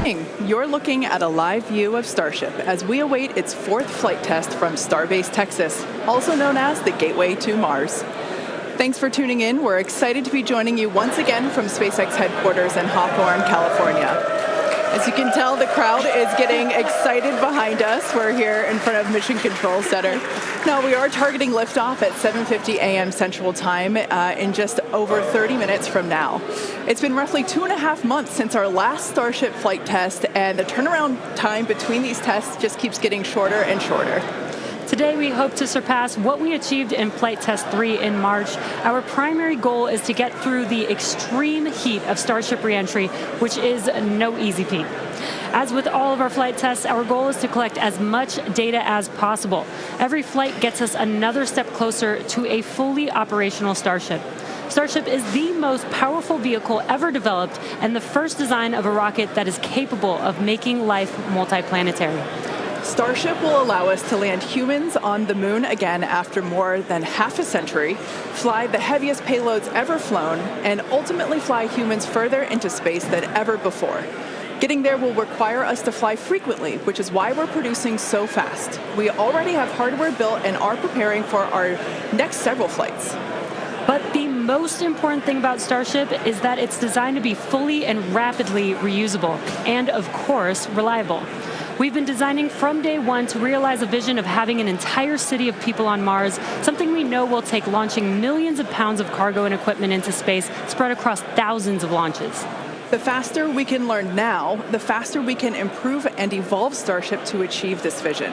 You're looking at a live view of Starship as we await its fourth flight test from Starbase, Texas, also known as the Gateway to Mars. Thanks for tuning in. We're excited to be joining you once again from SpaceX headquarters in Hawthorne, California. As you can tell, the crowd is getting excited behind us. We're here in front of Mission Control Center. Now, we are targeting liftoff at 7:50 a.m. Central Time in just over 30 minutes from now. It's been roughly 2.5 months since our last Starship flight test, and the turnaround time between these tests just keeps getting shorter and shorter. Today, we hope to surpass what we achieved in Flight Test 3 in March. Our primary goal is to get through the extreme heat of Starship reentry, which is no easy feat. As with all of our flight tests, our goal is to collect as much data as possible. Every flight gets us another step closer to a fully operational Starship. Starship is the most powerful vehicle ever developed and the first design of a rocket that is capable of making life multiplanetary. Starship will allow us to land humans on the moon again after more than half a century, fly the heaviest payloads ever flown, and ultimately fly humans further into space than ever before. Getting there will require us to fly frequently, which is why we're producing so fast. We already have hardware built and are preparing for our next several flights. But the most important thing about Starship is that it's designed to be fully and rapidly reusable, and of course, reliable. We've been designing from day one to realize a vision of having an entire city of people on Mars, something we know will take launching millions of pounds of cargo and equipment into space spread across thousands of launches. The faster we can learn now, the faster we can improve and evolve Starship to achieve this vision.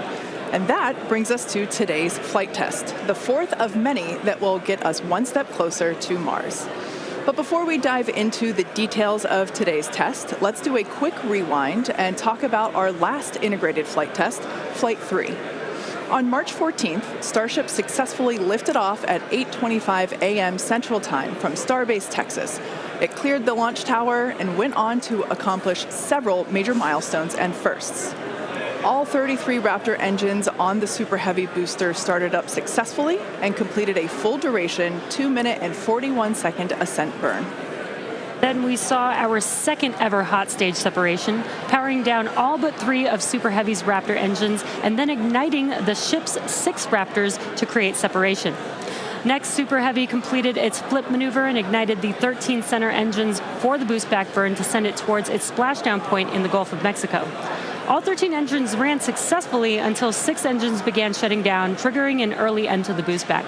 And that brings us to today's flight test, the fourth of many that will get us one step closer to Mars. But before we dive into the details of today's test, let's do a quick rewind and talk about our last integrated flight test, Flight 3. On March 14th, Starship successfully lifted off at 8:25 a.m. Central Time from Starbase, Texas. It cleared the launch tower and went on to accomplish several major milestones and firsts. All 33 Raptor engines on the Super Heavy booster started up successfully and completed a full duration 2-minute and 41-second ascent burn. Then we saw our second ever hot stage separation, powering down all but 3 of Super Heavy's Raptor engines and then igniting the ship's 6 Raptors to create separation. Next, Super Heavy completed its flip maneuver and ignited the 13 center engines for the boost back burn to send it towards its splashdown point in the Gulf of Mexico. All 13 engines ran successfully until 6 engines began shutting down, triggering an early end to the boost back.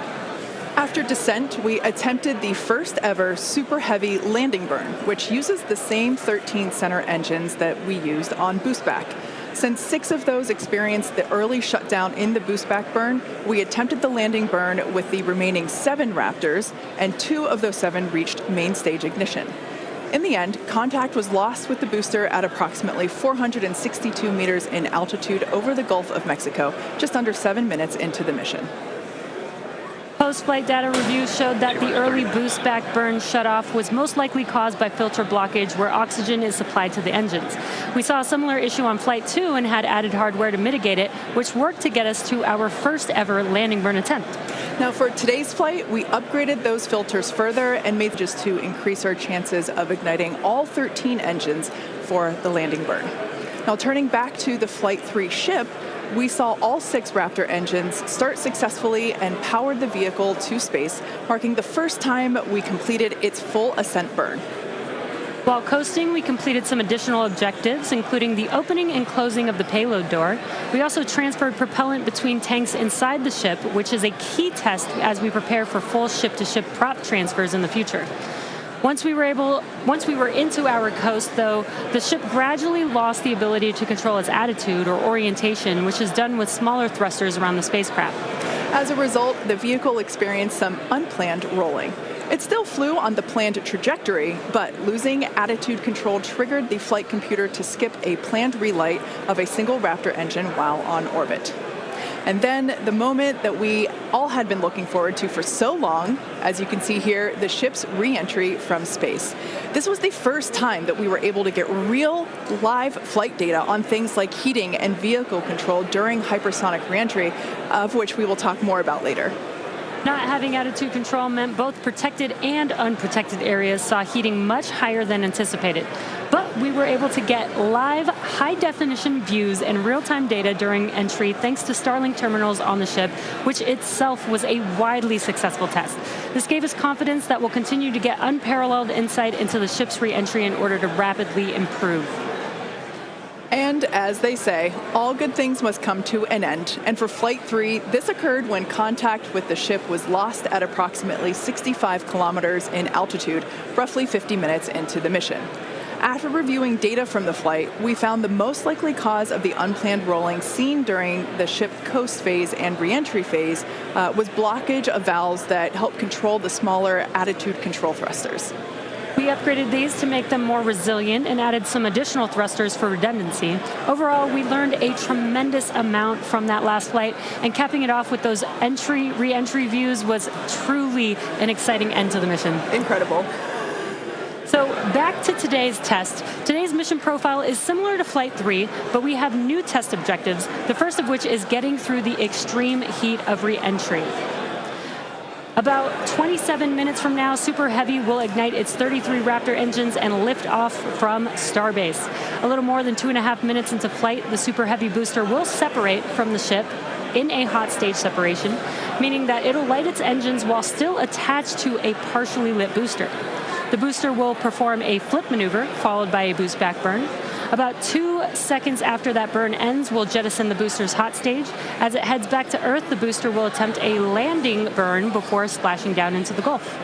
After descent, we attempted the first ever Super Heavy landing burn, which uses the same 13 center engines that we used on boost back. Since 6 of those experienced the early shutdown in the boost back burn, we attempted the landing burn with the remaining 7 Raptors, and 2 of those 7 reached main stage ignition. In the end, contact was lost with the booster at approximately 462 meters in altitude over the Gulf of Mexico, just under 7 minutes into the mission. Post-flight data reviews showed that the early boost back burn shutoff was most likely caused by filter blockage where oxygen is supplied to the engines. We saw a similar issue on Flight 2 and had added hardware to mitigate it, which worked to get us to our first ever landing burn attempt. Now for today's flight, we upgraded those filters further and made just to increase our chances of igniting all 13 engines for the landing burn. Now turning back to the Flight 3 ship, we saw all 6 Raptor engines start successfully and powered the vehicle to space, marking the first time we completed its full ascent burn. While coasting, we completed some additional objectives, including the opening and closing of the payload door. We also transferred propellant between tanks inside the ship, which is a key test as we prepare for full ship-to-ship prop transfers in the future. Once we were into our coast, though, the ship gradually lost the ability to control its attitude or orientation, which is done with smaller thrusters around the spacecraft. As a result, the vehicle experienced some unplanned rolling. It still flew on the planned trajectory, but losing attitude control triggered the flight computer to skip a planned relight of a single Raptor engine while on orbit. And then the moment that we all had been looking forward to for so long, as you can see here, the ship's re-entry from space. This was the first time that we were able to get real live flight data on things like heating and vehicle control during hypersonic re-entry, of which we will talk more about later. Not having attitude control meant both protected and unprotected areas saw heating much higher than anticipated. But we were able to get live, high-definition views and real-time data during entry thanks to Starlink terminals on the ship, which itself was a widely successful test. This gave us confidence that we'll continue to get unparalleled insight into the ship's re-entry in order to rapidly improve. And as they say, all good things must come to an end. And for Flight 3, this occurred when contact with the ship was lost at approximately 65 kilometers in altitude, roughly 50 minutes into the mission. After reviewing data from the flight, we found the most likely cause of the unplanned rolling seen during the ship coast phase and re-entry phase was blockage of valves that help control the smaller attitude control thrusters. We upgraded these to make them more resilient and added some additional thrusters for redundancy. Overall, we learned a tremendous amount from that last flight, and capping it off with those re-entry views was truly an exciting end to the mission. Incredible. So back to today's test. Today's mission profile is similar to Flight 3, but we have new test objectives, the first of which is getting through the extreme heat of re-entry. About 27 minutes from now, Super Heavy will ignite its 33 Raptor engines and lift off from Starbase. A little more than 2.5 minutes into flight, the Super Heavy booster will separate from the ship in a hot stage separation, meaning that it'll light its engines while still attached to a partially lit booster. The booster will perform a flip maneuver, followed by a boost back burn. About 2 seconds after that burn ends, we'll jettison the booster's hot stage. As it heads back to Earth, the booster will attempt a landing burn before splashing down into the Gulf.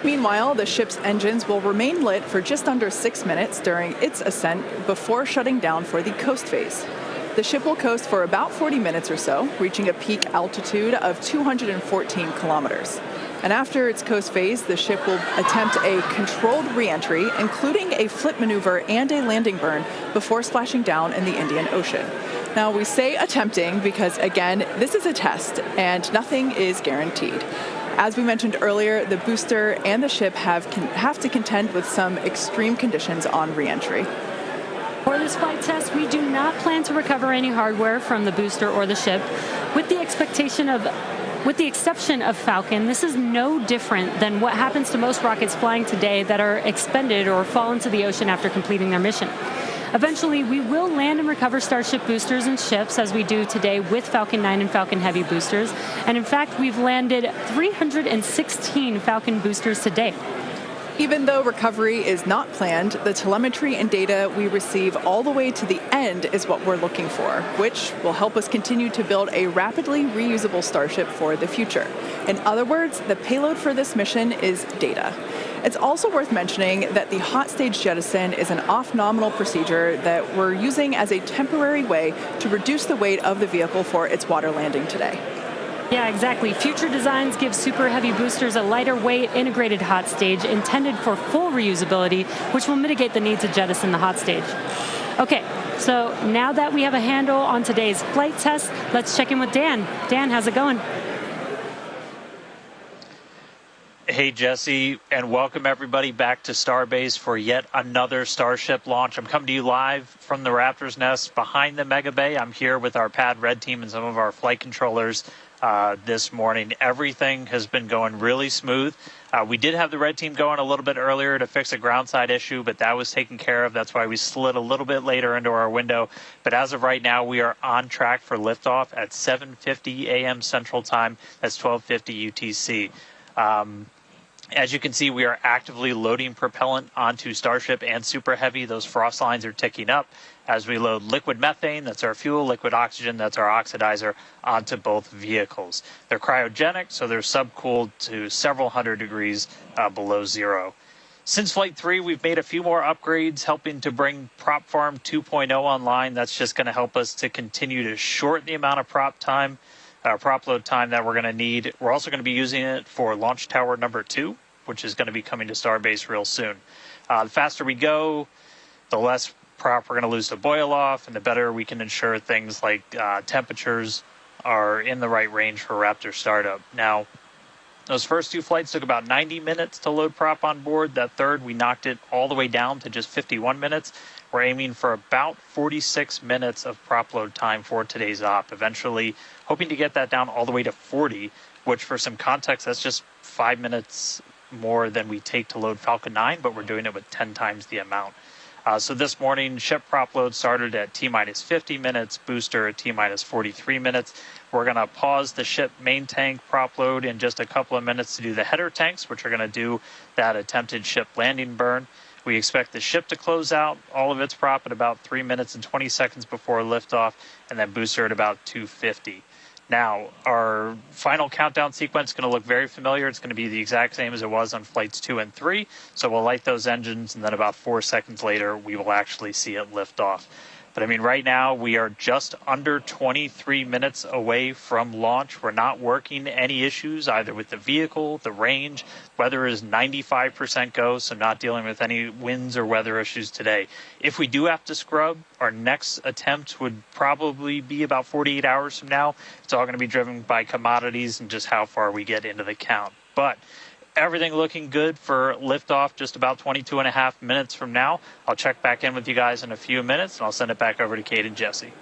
Meanwhile, the ship's engines will remain lit for just under 6 minutes during its ascent before shutting down for the coast phase. The ship will coast for about 40 minutes or so, reaching a peak altitude of 214 kilometers. And after its coast phase, the ship will attempt a controlled re-entry, including a flip maneuver and a landing burn, before splashing down in the Indian Ocean. Now, we say attempting because, again, this is a test and nothing is guaranteed. As we mentioned earlier, the booster and the ship have to contend with some extreme conditions on re-entry. For this flight test, we do not plan to recover any hardware from the booster or the ship. With the exception of Falcon, this is no different than what happens to most rockets flying today that are expended or fall into the ocean after completing their mission. Eventually, we will land and recover Starship boosters and ships, as we do today with Falcon 9 and Falcon Heavy boosters. And in fact, we've landed 316 Falcon boosters to date. Even though recovery is not planned, the telemetry and data we receive all the way to the end is what we're looking for, which will help us continue to build a rapidly reusable Starship for the future. In other words, the payload for this mission is data. It's also worth mentioning that the hot stage jettison is an off-nominal procedure that we're using as a temporary way to reduce the weight of the vehicle for its water landing today. Yeah, exactly. Future designs give Super Heavy boosters a lighter weight integrated hot stage intended for full reusability, which will mitigate the need to jettison the hot stage. Okay, so now that we have a handle on today's flight test, let's check in with Dan. Dan, how's it going? Hey, Jesse, and welcome everybody back to Starbase for yet another Starship launch. I'm coming to you live from the Raptor's nest behind the Mega Bay. I'm here with our Pad Red team and some of our flight controllers this morning. Everything has been going really smooth. We did have the Red team going a little bit earlier to fix a ground side issue, but that was taken care of. That's why we slid a little bit later into our window. But as of right now, we are on track for liftoff at 7:50 a.m. Central Time. That's 12:50 UTC. As you can see, we are actively loading propellant onto Starship and Super Heavy. Those frost lines are ticking up as we load liquid methane, that's our fuel, liquid oxygen, that's our oxidizer, onto both vehicles. They're cryogenic, so they're subcooled to several hundred degrees below zero. Since Flight 3, we've made a few more upgrades, helping to bring Prop Farm 2.0 online. That's just going to help us to continue to shorten the amount of prop load time that we're going to need. We're also going to be using it for Launch Tower number 2, which is going to be coming to Starbase real soon. The faster we go, the less prop we're going to lose to boil off, and the better we can ensure things like temperatures are in the right range for Raptor startup. Now, those first two flights took about 90 minutes to load prop on board. That third, we knocked it all the way down to just 51 minutes. We're aiming for about 46 minutes of prop load time for today's op, eventually hoping to get that down all the way to 40, which for some context, that's just 5 minutes more than we take to load Falcon 9, but we're doing it with 10 times the amount. So this morning, ship prop load started at T-minus 50 minutes, booster at T-minus 43 minutes. We're going to pause the ship main tank prop load in just a couple of minutes to do the header tanks, which are going to do that attempted ship landing burn. We expect the ship to close out all of its prop at about 3 minutes and 20 seconds before liftoff, and then booster at about 2:50. Now, our final countdown sequence is going to look very familiar. It's going to be the exact same as it was on flights 2 and 3. So we'll light those engines, and then about 4 seconds later, we will actually see it lift off. But I mean, right now, we are just under 23 minutes away from launch. We're not working any issues either with the vehicle, the range. Weather is 95% go, so not dealing with any winds or weather issues today. If we do have to scrub, our next attempt would probably be about 48 hours from now. It's all going to be driven by commodities and just how far we get into the count. But everything looking good for liftoff just about 22 and a half minutes from now. I'll check back in with you guys in a few minutes, and I'll send it back over to Kate and Jesse.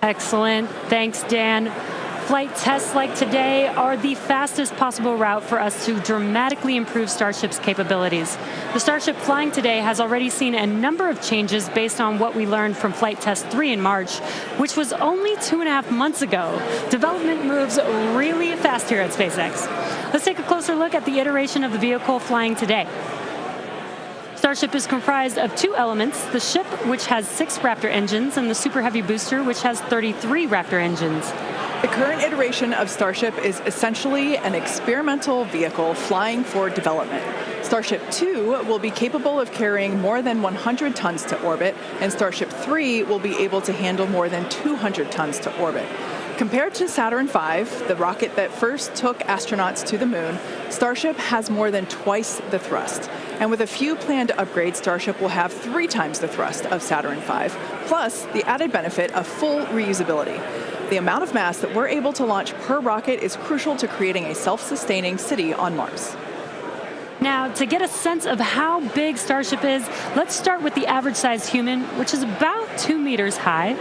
Excellent. Thanks, Dan. Flight tests like today are the fastest possible route for us to dramatically improve Starship's capabilities. The Starship flying today has already seen a number of changes based on what we learned from Flight Test 3 in March, which was only 2.5 months ago. Development moves really fast here at SpaceX. Let's take a closer look at the iteration of the vehicle flying today. Starship is comprised of two elements, the ship, which has 6 Raptor engines, and the Super Heavy booster, which has 33 Raptor engines. The current iteration of Starship is essentially an experimental vehicle flying for development. Starship 2 will be capable of carrying more than 100 tons to orbit, and Starship 3 will be able to handle more than 200 tons to orbit. Compared to Saturn V, the rocket that first took astronauts to the moon, Starship has more than twice the thrust. And with a few planned upgrades, Starship will have 3 times the thrust of Saturn V, plus the added benefit of full reusability. The amount of mass that we're able to launch per rocket is crucial to creating a self-sustaining city on Mars. Now, to get a sense of how big Starship is, let's start with the average-sized human, which is about 2 meters high.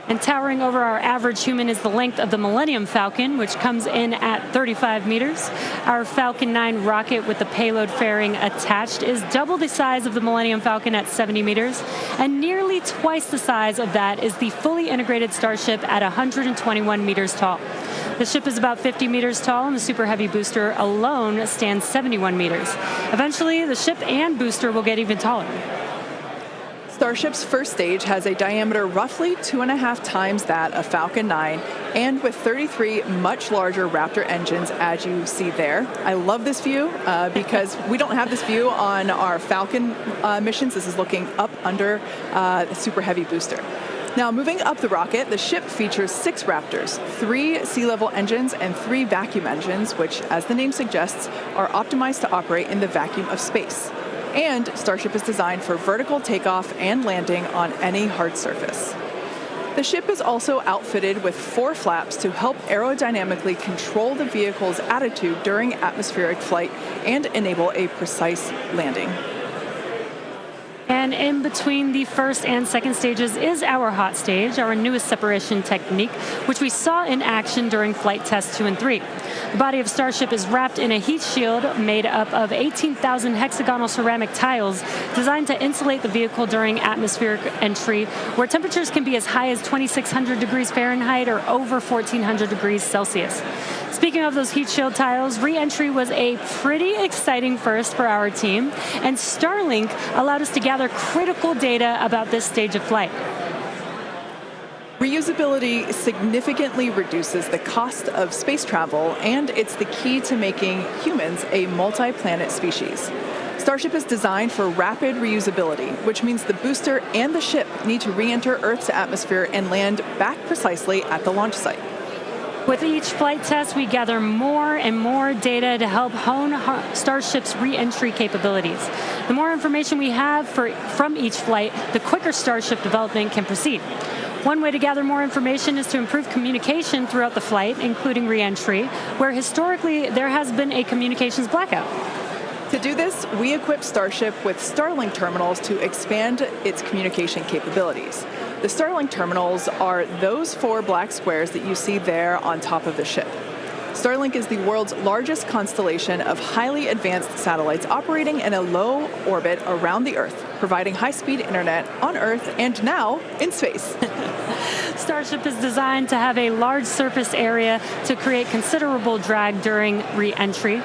And towering over our average human is the length of the Millennium Falcon, which comes in at 35 meters. Our Falcon 9 rocket with the payload fairing attached is double the size of the Millennium Falcon at 70 meters, and nearly twice the size of that is the fully integrated Starship at 121 meters tall. The ship is about 50 meters tall, and the Super Heavy booster alone stands 71 meters. Eventually, the ship and booster will get even taller. Starship's first stage has a diameter roughly 2.5 times that of Falcon 9, and with 33 much larger Raptor engines, as you see there. I love this view because we don't have this view on our Falcon missions. This is looking up under the Super Heavy booster. Now, moving up the rocket, the ship features 6 Raptors, 3 sea-level engines and 3 vacuum engines, which, as the name suggests, are optimized to operate in the vacuum of space. And Starship is designed for vertical takeoff and landing on any hard surface. The ship is also outfitted with 4 flaps to help aerodynamically control the vehicle's attitude during atmospheric flight and enable a precise landing. And in between the first and second stages is our hot stage, our newest separation technique, which we saw in action during flight tests 2 and 3. The body of Starship is wrapped in a heat shield made up of 18,000 hexagonal ceramic tiles designed to insulate the vehicle during atmospheric entry, where temperatures can be as high as 2,600 degrees Fahrenheit or over 1,400 degrees Celsius. Speaking of those heat shield tiles, re-entry was a pretty exciting first for our team, and Starlink allowed us to gather critical data about this stage of flight. Reusability significantly reduces the cost of space travel, and it's the key to making humans a multi-planet species. Starship is designed for rapid reusability, which means the booster and the ship need to re-enter Earth's atmosphere and land back precisely at the launch site. With each flight test, we gather more and more data to help hone Starship's re-entry capabilities. The more information we have from each flight, the quicker Starship development can proceed. One way to gather more information is to improve communication throughout the flight, including re-entry, where historically there has been a communications blackout. To do this, we equipped Starship with Starlink terminals to expand its communication capabilities. The Starlink terminals are those 4 black squares that you see there on top of the ship. Starlink is the world's largest constellation of highly advanced satellites operating in a low orbit around the Earth, providing high-speed internet on Earth and now in space. Starship is designed to have a large surface area to create considerable drag during re-entry.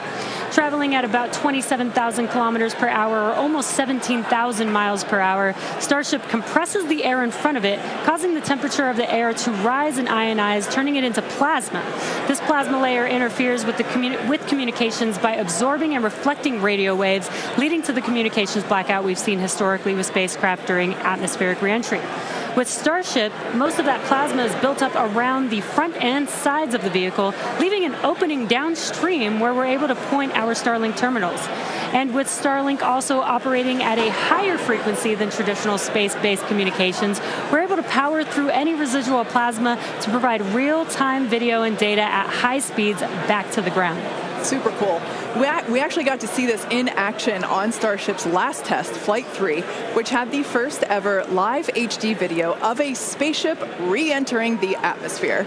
Traveling at about 27,000 kilometers per hour, or almost 17,000 miles per hour, Starship compresses the air in front of it, causing the temperature of the air to rise and ionize, turning it into plasma. This plasma layer interferes with communications by absorbing and reflecting radio waves, leading to the communications blackout we've seen historically with spacecraft during atmospheric reentry. With Starship, most of that plasma is built up around the front and sides of the vehicle, leaving an opening downstream where we're able to point our Starlink terminals. And with Starlink also operating at a higher frequency than traditional space-based communications, we're able to power through any residual plasma to provide real-time video and data at high speeds back to the ground. Super cool. We actually got to see this in action on Starship's last test, Flight 3, which had the first ever live HD video of a spaceship re-entering the atmosphere.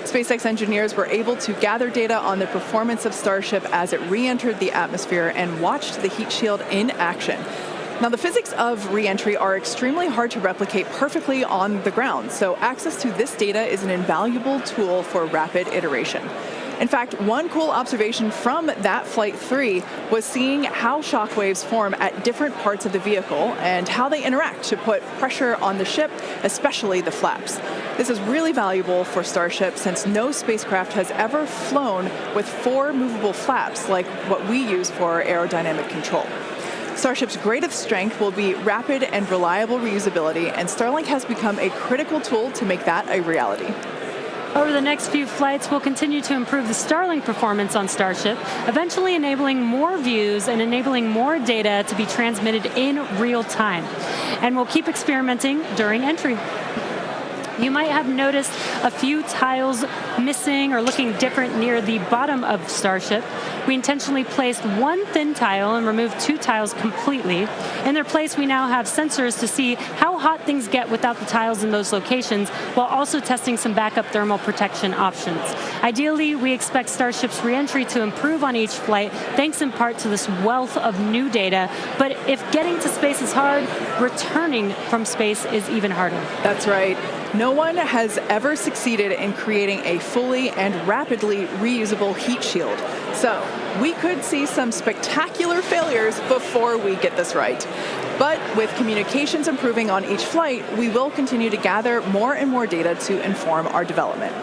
SpaceX engineers were able to gather data on the performance of Starship as it re-entered the atmosphere and watched the heat shield in action. Now, the physics of re-entry are extremely hard to replicate perfectly on the ground, so access to this data is an invaluable tool for rapid iteration. In fact, one cool observation from that Flight 3 was seeing how shockwaves form at different parts of the vehicle and how they interact to put pressure on the ship, especially the flaps. This is really valuable for Starship since no spacecraft has ever flown with 4 movable flaps like what we use for aerodynamic control. Starship's greatest strength will be rapid and reliable reusability, and Starlink has become a critical tool to make that a reality. Over the next few flights, we'll continue to improve the Starlink performance on Starship, eventually enabling more views and enabling more data to be transmitted in real time. And we'll keep experimenting during entry. You might have noticed a few tiles missing or looking different near the bottom of Starship. We intentionally placed one thin tile and removed 2 tiles completely. In their place, we now have sensors to see how hot things get without the tiles in those locations, while also testing some backup thermal protection options. Ideally, we expect Starship's reentry to improve on each flight, thanks in part to this wealth of new data. But if getting to space is hard, returning from space is even harder. That's right. No one has ever succeeded in creating a fully and rapidly reusable heat shield. So we could see some spectacular failures before we get this right. But with communications improving on each flight, we will continue to gather more and more data to inform our development.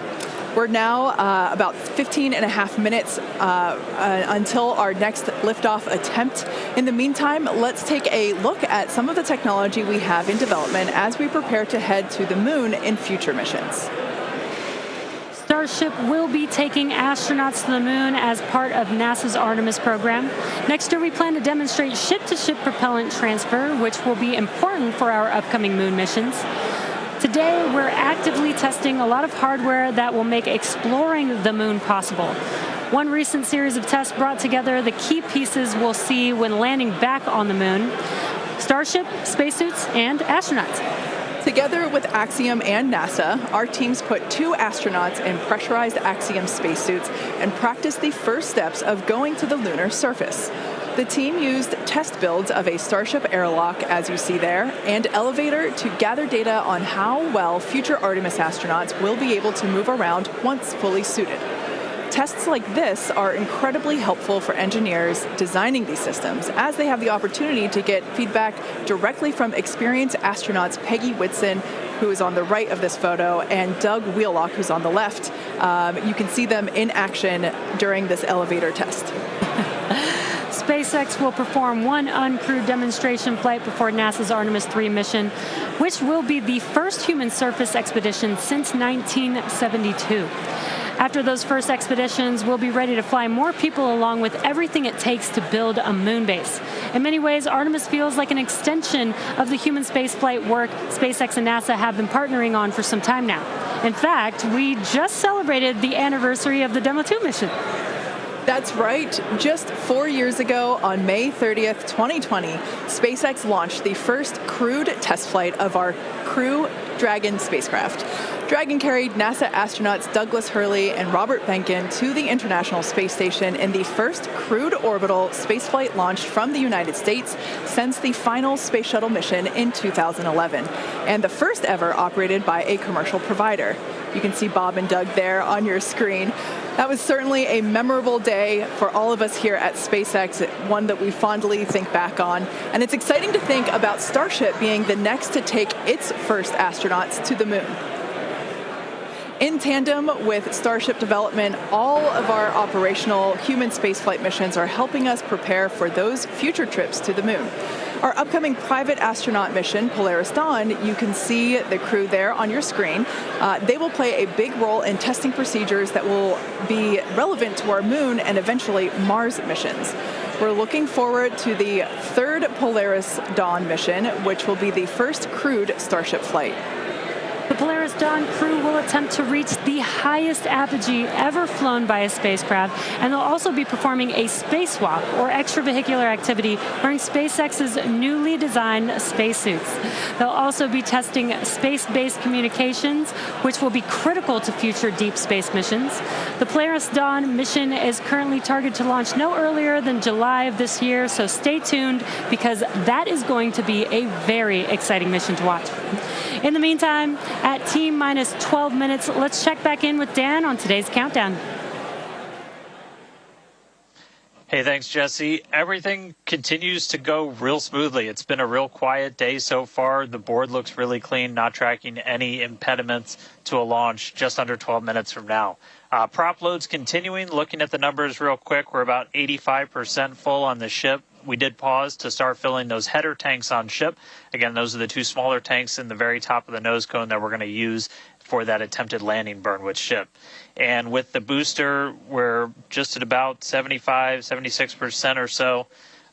We're now about 15 and a half minutes until our next liftoff attempt. In the meantime, let's take a look at some of the technology we have in development as we prepare to head to the moon in future missions. Starship will be taking astronauts to the moon as part of NASA's Artemis program. Next year, we plan to demonstrate ship-to-ship propellant transfer, which will be important for our upcoming moon missions. Today, we're actively testing a lot of hardware that will make exploring the moon possible. One recent series of tests brought together the key pieces we'll see when landing back on the moon: Starship, spacesuits, and astronauts. Together with Axiom and NASA, our teams put 2 astronauts in pressurized Axiom spacesuits and practiced the first steps of going to the lunar surface. The team used test builds of a Starship airlock, as you see there, and elevator to gather data on how well future Artemis astronauts will be able to move around once fully suited. Tests like this are incredibly helpful for engineers designing these systems, as they have the opportunity to get feedback directly from experienced astronauts Peggy Whitson, who is on the right of this photo, and Doug Wheelock, who's on the left. You can see them in action during this elevator test. SpaceX will perform one uncrewed demonstration flight before NASA's Artemis 3 mission, which will be the first human surface expedition since 1972. After those first expeditions, we'll be ready to fly more people along with everything it takes to build a moon base. In many ways, Artemis feels like an extension of the human spaceflight work SpaceX and NASA have been partnering on for some time now. In fact, we just celebrated the anniversary of the Demo 2 mission. That's right. Just 4 years ago, on May 30th, 2020, SpaceX launched the first crewed test flight of our Crew Dragon spacecraft. Dragon carried NASA astronauts Douglas Hurley and Robert Behnken to the International Space Station in the first crewed orbital spaceflight launched from the United States since the final Space Shuttle mission in 2011, and the first ever operated by a commercial provider. You can see Bob and Doug there on your screen. That was certainly a memorable day for all of us here at SpaceX, one that we fondly think back on. And it's exciting to think about Starship being the next to take its first astronauts to the moon. In tandem with Starship development, all of our operational human spaceflight missions are helping us prepare for those future trips to the moon. Our upcoming private astronaut mission, Polaris Dawn, you can see the crew there on your screen. They will play a big role in testing procedures that will be relevant to our moon and eventually Mars missions. We're looking forward to the third Polaris Dawn mission, which will be the first crewed Starship flight. The Polaris Dawn crew will attempt to reach the highest apogee ever flown by a spacecraft, and they'll also be performing a spacewalk, or extravehicular activity, wearing SpaceX's newly designed spacesuits. They'll also be testing space-based communications, which will be critical to future deep space missions. The Polaris Dawn mission is currently targeted to launch no earlier than July of this year, so stay tuned, because that is going to be a very exciting mission to watch. In the meantime, at T-minus 12 minutes, let's check back in with Dan on today's countdown. Hey, thanks, Jesse. Everything continues to go real smoothly. It's been a real quiet day so far. The board looks really clean, not tracking any impediments to a launch just under 12 minutes from now. Prop loads continuing. Looking at the numbers real quick, we're about 85% full on the ship. We did pause to start filling those header tanks on ship. Again, those are the two smaller tanks in the very top of the nose cone that we're going to use for that attempted landing burn with ship. And with the booster, we're just at about 76% or so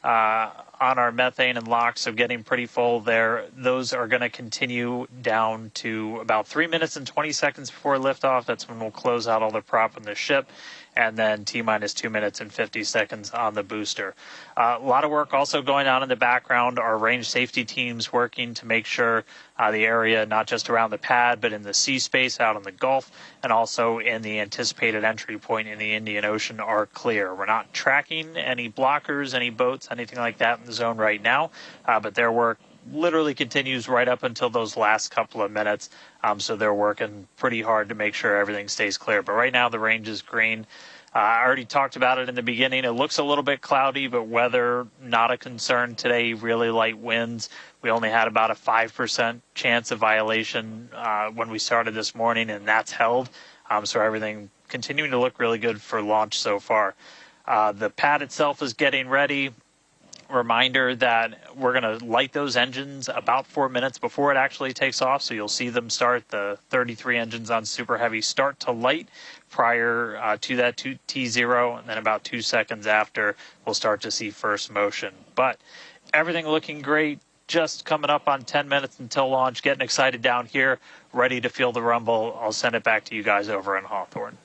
on our methane and LOX, so getting pretty full there. Those are going to continue down to about 3 minutes and 20 seconds before liftoff. That's when we'll close out all the prop on the ship. And then T-minus 2 minutes and 50 seconds on the booster. A lot of work also going on in the background. Our range safety teams working to make sure the area, not just around the pad, but in the sea space out in the Gulf, and also in the anticipated entry point in the Indian Ocean are clear. We're not tracking any blockers, any boats, anything like that in the zone right now, but their work literally continues right up until those last couple of minutes. So they're working pretty hard to make sure everything stays clear. But right now the range is green. I already talked about it in the beginning. It looks a little bit cloudy, but weather not a concern today. Really light winds. We only had about a 5% chance of violation when we started this morning, and that's held. So everything continuing to look really good for launch so far. The pad itself is getting ready. Reminder that we're going to light those engines about 4 minutes before it actually takes off. So you'll see them start, the 33 engines on Super Heavy start to light prior to that T0, and then about 2 seconds after we'll start to see first motion. But everything looking great, just coming up on 10 minutes until launch, getting excited down here, ready to feel the rumble. I'll send it back to you guys over in Hawthorne.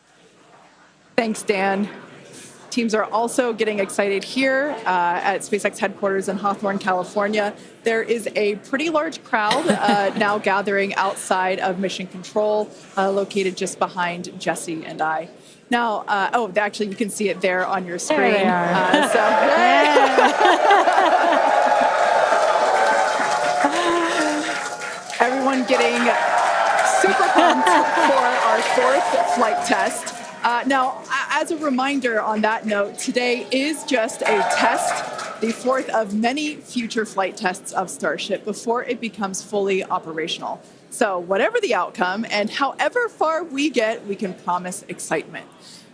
Thanks, Dan. Teams are also getting excited here at SpaceX headquarters in Hawthorne, California. There is a pretty large crowd now gathering outside of Mission Control, located just behind Jesse and I. Now, oh, actually, you can see it there on your screen. There they are. Everyone getting super pumped for our fourth flight test. Now, as a reminder on that note, today is just a test, the fourth of many future flight tests of Starship before it becomes fully operational. So whatever the outcome and however far we get, we can promise excitement.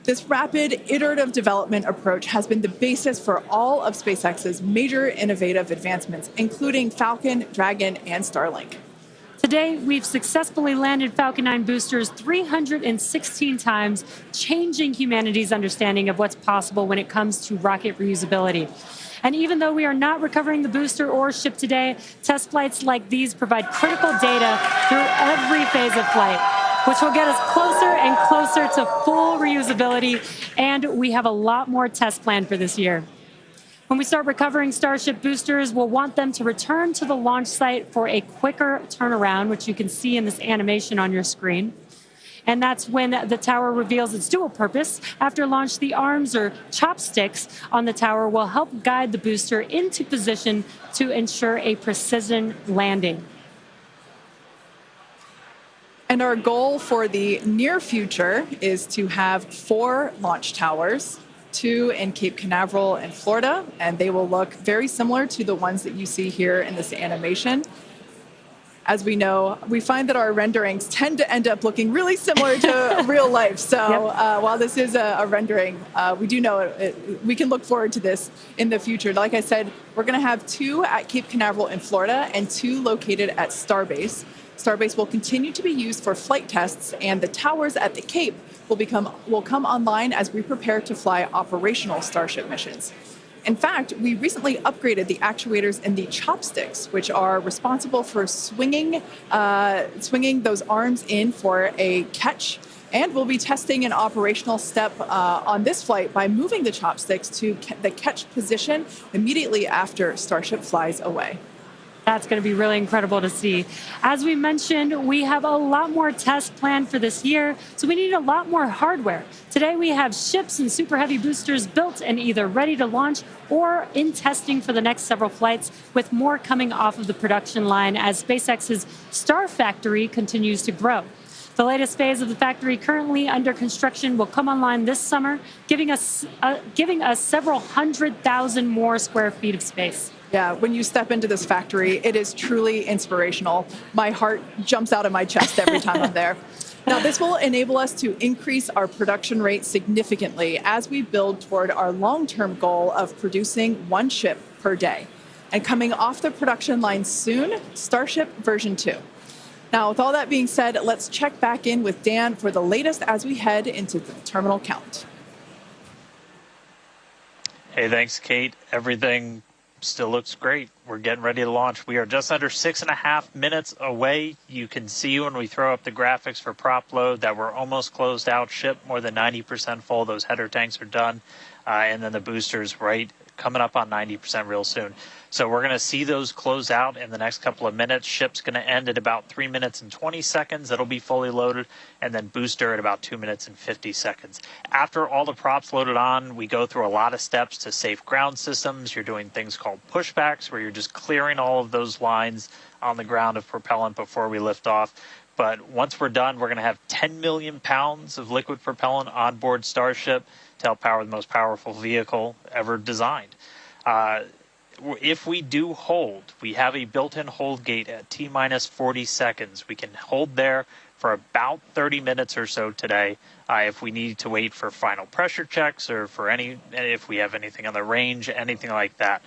This rapid iterative development approach has been the basis for all of SpaceX's major innovative advancements, including Falcon, Dragon, and Starlink. Today, we've successfully landed Falcon 9 boosters 316 times, changing humanity's understanding of what's possible when it comes to rocket reusability. And even though we are not recovering the booster or ship today, test flights like these provide critical data through every phase of flight. which will get us closer and closer to full reusability, and we have a lot more tests planned for this year. When we start recovering Starship boosters, we'll want them to return to the launch site for a quicker turnaround, which you can see in this animation on your screen. And that's when the tower reveals its dual purpose. After launch, the arms or chopsticks on the tower will help guide the booster into position to ensure a precision landing. And our goal for the near future is to have 4 launch towers, 2 in Cape Canaveral in Florida, and they will look very similar to the ones that you see here in this animation. As we know, we find that our renderings tend to end up looking really similar to real life. So while this is a rendering, we do know we can look forward to this in the future. Like I said, we're going to have 2 at Cape Canaveral in Florida and 2 located at Starbase. Starbase will continue to be used for flight tests, and the towers at the Cape will come online as we prepare to fly operational Starship missions. In fact, we recently upgraded the actuators in the chopsticks, which are responsible for swinging those arms in for a catch. And we'll be testing an operational step on this flight by moving the chopsticks to the catch position immediately after Starship flies away. That's going to be really incredible to see. As we mentioned, we have a lot more tests planned for this year, so we need a lot more hardware. Today we have ships and Super Heavy boosters built and either ready to launch or in testing for the next several flights, with more coming off of the production line as SpaceX's Star Factory continues to grow. The latest phase of the factory currently under construction will come online this summer, giving us several 100,000 more square feet of space. Yeah, when you step into this factory, it is truly inspirational. My heart jumps out of my chest every time I'm there. Now, this will enable us to increase our production rate significantly as we build toward our long-term goal of producing 1 ship per day. And coming off the production line soon, Starship version 2. Now, with all that being said, let's check back in with Dan for the latest as we head into the terminal count. Hey, thanks, Kate. Everything still looks great. We're getting ready to launch. We are just under 6.5 minutes away. You can see when we throw up the graphics for prop load that we're almost closed out. Ship more than 90% full. Those header tanks are done. And then the boosters coming up on 90% real soon. So we're going to see those close out in the next couple of minutes. Ship's going to end at about 3 minutes and 20 seconds. It'll be fully loaded. And then booster at about 2 minutes and 50 seconds. After all the props loaded on, we go through a lot of steps to safe ground systems. You're doing things called pushbacks, where you're just clearing all of those lines on the ground of propellant before we lift off. But once we're done, we're going to have 10 million pounds of liquid propellant on board Starship to help power the most powerful vehicle ever designed. If we do hold, we have a built-in hold gate at T-minus 40 seconds. We can hold there for about 30 minutes or so today. If we need to wait for final pressure checks or for if we have anything on the range, anything like that.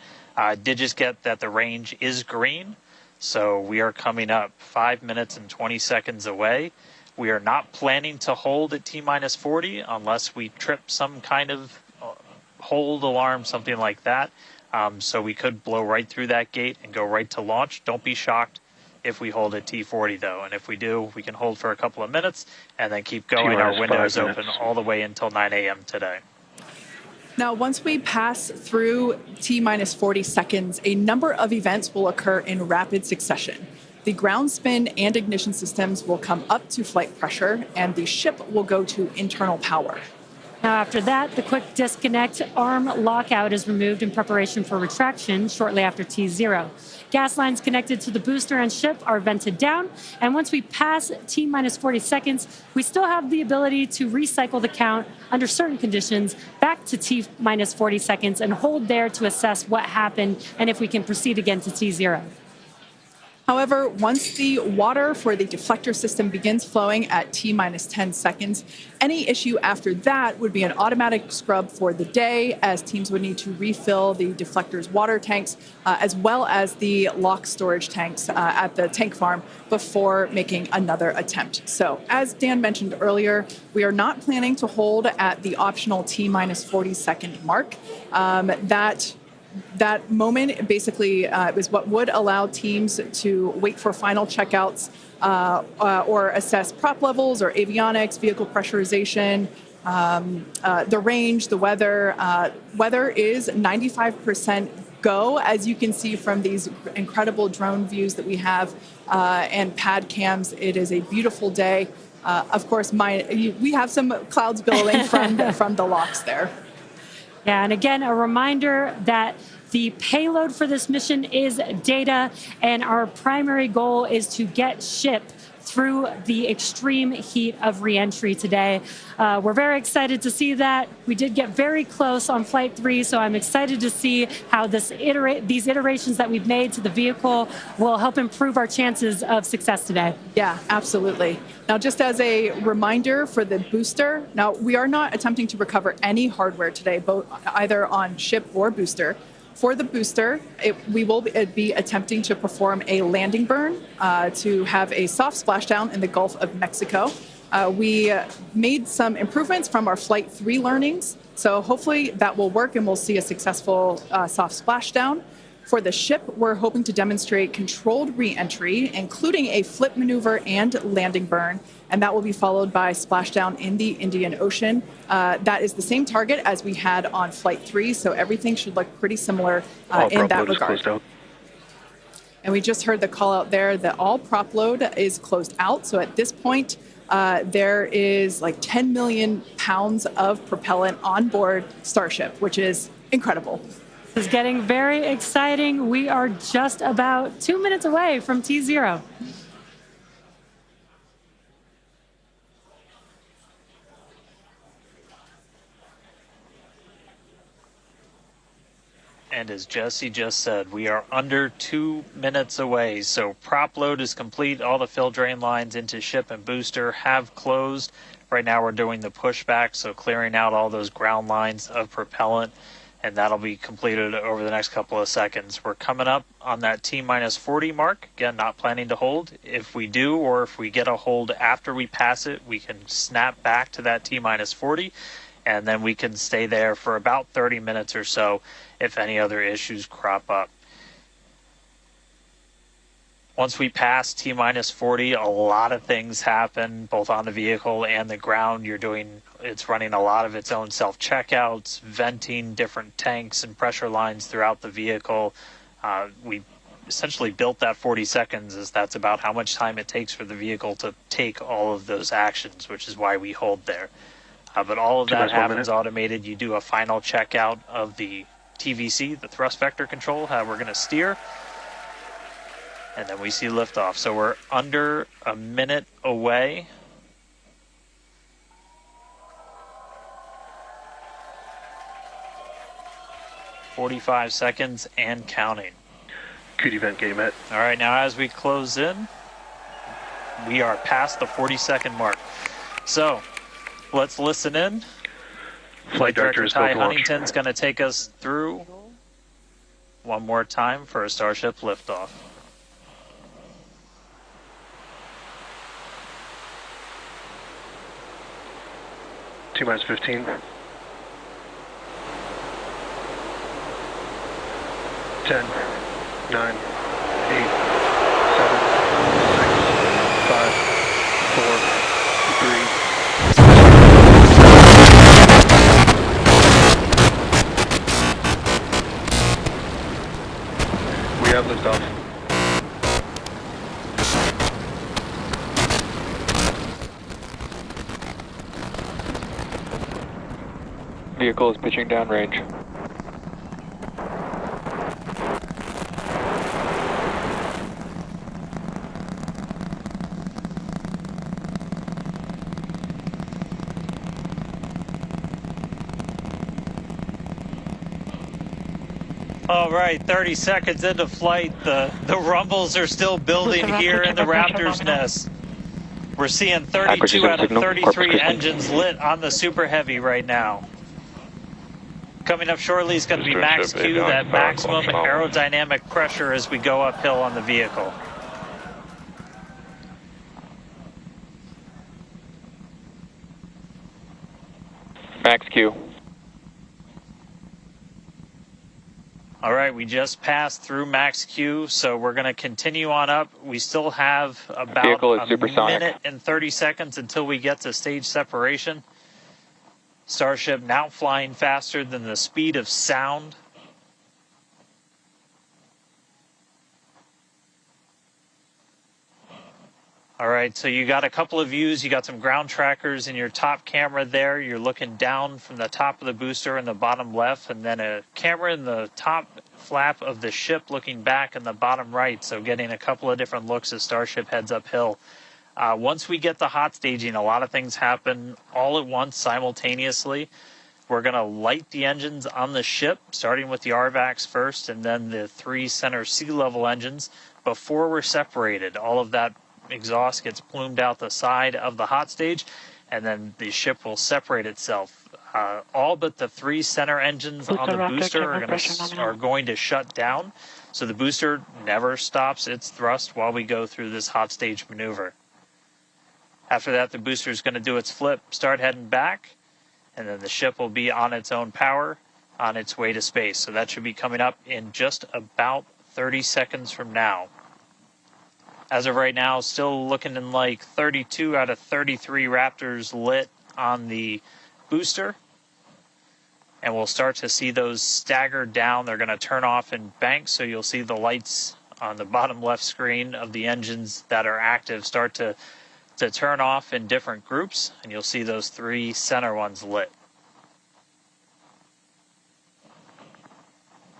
Did just get that the range is green. So we are coming up 5 minutes and 20 seconds away. We are not planning to hold at T-minus 40 unless we trip some kind of hold alarm, something like that. So we could blow right through that gate and go right to launch. Don't be shocked if we hold at T40, though. And if we do, we can hold for a couple of minutes and then keep going. Our window is open all the way until 9 a.m. today. Now, once we pass through T-minus 40 seconds, a number of events will occur in rapid succession. The ground spin and ignition systems will come up to flight pressure, and the ship will go to internal power. Now, after that, the quick disconnect arm lockout is removed in preparation for retraction shortly after T0. Gas lines connected to the booster and ship are vented down, and once we pass T-minus 40 seconds, we still have the ability to recycle the count under certain conditions back to T-minus 40 seconds and hold there to assess what happened and if we can proceed again to T0. However, once the water for the deflector system begins flowing at T-minus 10 seconds, any issue after that would be an automatic scrub for the day, as teams would need to refill the deflector's water tanks, as well as the lock storage tanks at the tank farm before making another attempt. So, as Dan mentioned earlier, we are not planning to hold at the optional T-minus 40 second mark. That that moment basically is what would allow teams to wait for final checkouts or assess prop levels or avionics, vehicle pressurization, the range, the weather. Weather is 95% go, as you can see from these incredible drone views that we have and pad cams. It is a beautiful day. Of course, we have some clouds billowing from the locks there. Yeah, and again, a reminder that the payload for this mission is data, and our primary goal is to get ship through the extreme heat of reentry today. We're very excited to see that. We did get very close on Flight 3, so I'm excited to see how these iterations that we've made to the vehicle will help improve our chances of success today. Yeah, absolutely. Now, just as a reminder for the booster, now we are not attempting to recover any hardware today, both either on ship or booster. For the booster, we will be attempting to perform a landing burn to have a soft splashdown in the Gulf of Mexico. We made some improvements from our Flight 3 learnings, so hopefully that will work and we'll see a successful soft splashdown. For the ship, we're hoping to demonstrate controlled re-entry, including a flip maneuver and landing burn, and that will be followed by splashdown in the Indian Ocean. That is the same target as we had on Flight 3, so everything should look pretty similar in that regard. And we just heard the call out there that all prop load is closed out, so at this point, there is like 10 million pounds of propellant on board Starship, which is incredible. This is getting very exciting. We are just about 2 minutes away from T0. And as Jesse just said, we are under 2 minutes away. So prop load is complete. All the fill drain lines into ship and booster have closed. Right now we're doing the pushback, so clearing out all those ground lines of propellant, and that'll be completed over the next couple of seconds. We're coming up on that T-minus 40 mark. Again, not planning to hold. If we do, or if we get a hold after we pass it, we can snap back to that T-minus 40, and then we can stay there for about 30 minutes or so if any other issues crop up. Once we pass T-minus 40, a lot of things happen, both on the vehicle and the ground. It's running a lot of its own self-checkouts, venting different tanks and pressure lines throughout the vehicle. We essentially built that 40 seconds as that's about how much time it takes for the vehicle to take all of those actions, which is why we hold there. But all of that happens automated. You do a final checkout of the TVC, the thrust vector control, how we're going to steer. And then we see liftoff. So we're under a minute away. "45 seconds and counting." Good event, game met. All right, now as we close in, we are past the 40-second mark. So let's listen in. Flight Director Ty Huntington's going to take us through one more time for a Starship liftoff. T-minus 15. 10, 9, 8, 7, 6, 5, 4, 3. We have liftoff. Vehicle is pitching downrange. All right, 30 seconds into flight. The rumbles are still building here in the Raptor's nest. We're seeing 32 out of 33 engines lit on the Super Heavy right now. Coming up shortly is going to be max Q, that maximum aerodynamic pressure as we go uphill on the vehicle. Max Q. All right, we just passed through max Q, so we're going to continue on up. We still have about a minute and 30 seconds until we get to stage separation. Starship now flying faster than the speed of sound. All right, so you got a couple of views. You got some ground trackers in your top camera there. You're looking down from the top of the booster in the bottom left, and then a camera in the top flap of the ship looking back in the bottom right, so getting a couple of different looks as Starship heads uphill. Once we get the hot staging, a lot of things happen all at once simultaneously. We're going to light the engines on the ship, starting with the RVACs first, and then the 3 center sea level engines before we're separated. All of that exhaust gets plumed out the side of the hot stage, and then the ship will separate itself. All but the 3 center engines on the booster are going to shut down, so the booster never stops its thrust while we go through this hot stage maneuver. After that, the booster is going to do its flip, start heading back, and then the ship will be on its own power on its way to space. So that should be coming up in just about 30 seconds from now. As of right now, still looking in like 32 out of 33 Raptors lit on the booster. And we'll start to see those stagger down. They're going to turn off in banks, so you'll see the lights on the bottom left screen of the engines that are active start to turn off in different groups, and you'll see those 3 center ones lit.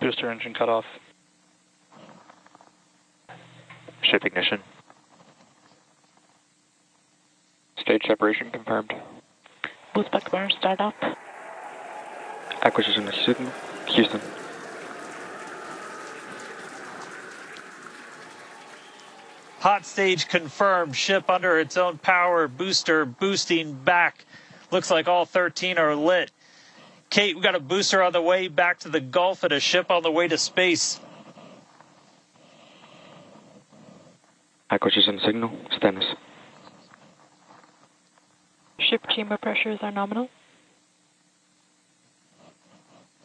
Booster engine cut off. Ship ignition. Stage separation confirmed. Boost back burn start up. Acquisition signal. Houston. Hot stage confirmed. Ship under its own power. Booster boosting back. Looks like all 13 are lit. Kate, we got a booster on the way back to the Gulf and a ship on the way to space. Acquisition signal. Status. Ship chamber pressures are nominal.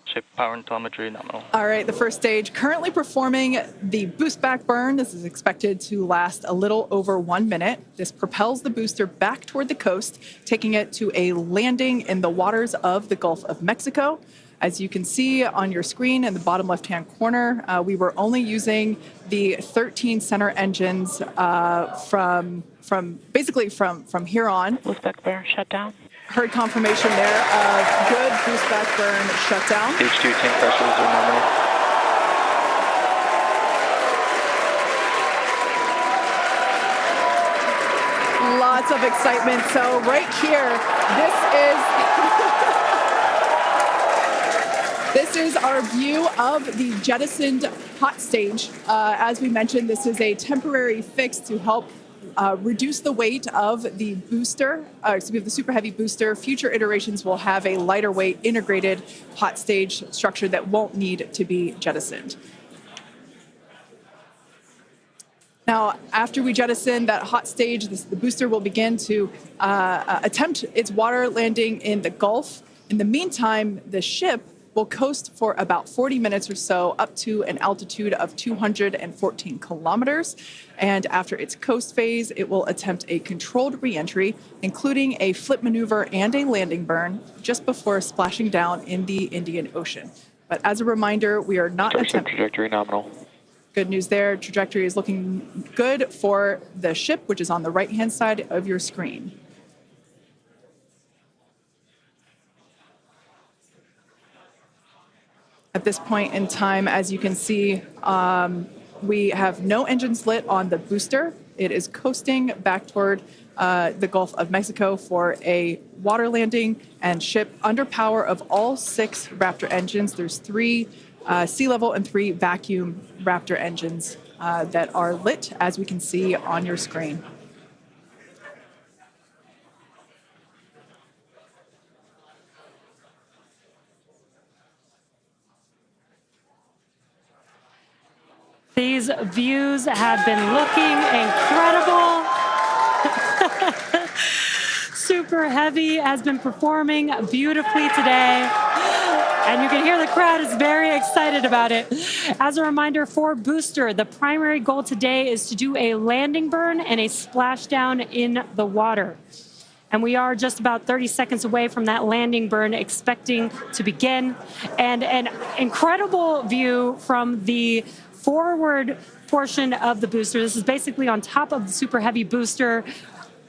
Ship power and telemetry nominal. All right, the first stage currently performing the boost back burn. This is expected to last a little over 1 minute. This propels the booster back toward the coast, taking it to a landing in the waters of the Gulf of Mexico. As you can see on your screen in the bottom left-hand corner, we were only using the 13 center engines from here on. Boost back burn shut down. Heard confirmation there of good boost back burn shutdown. H2 tank pressures are nominal. Lots of excitement. So right here, this is our view of the jettisoned hot stage. As we mentioned, this is a temporary fix to help reduce the weight of the booster, the super heavy booster. Future iterations will have a lighter weight integrated hot stage structure that won't need to be jettisoned. Now, after we jettison that hot stage, the booster will begin to attempt its water landing in the Gulf. In the meantime, the ship will coast for about 40 minutes or so up to an altitude of 214 kilometers. And after its coast phase, it will attempt a controlled reentry, including a flip maneuver and a landing burn, just before splashing down in the Indian Ocean. But as a reminder, we are not attempting... Trajectory nominal. Good news there. Trajectory is looking good for the ship, which is on the right-hand side of your screen. At this point in time, as you can see, we have no engines lit on the booster. It is coasting back toward the Gulf of Mexico for a water landing and ship under power of all 6 Raptor engines. There's 3 sea level and 3 vacuum Raptor engines that are lit, as we can see on your screen. These views have been looking incredible. Super Heavy has been performing beautifully today. And you can hear the crowd is very excited about it. As a reminder for booster, the primary goal today is to do a landing burn and a splashdown in the water. And we are just about 30 seconds away from that landing burn expecting to begin. And an incredible view from the forward portion of the booster. This is basically on top of the super heavy booster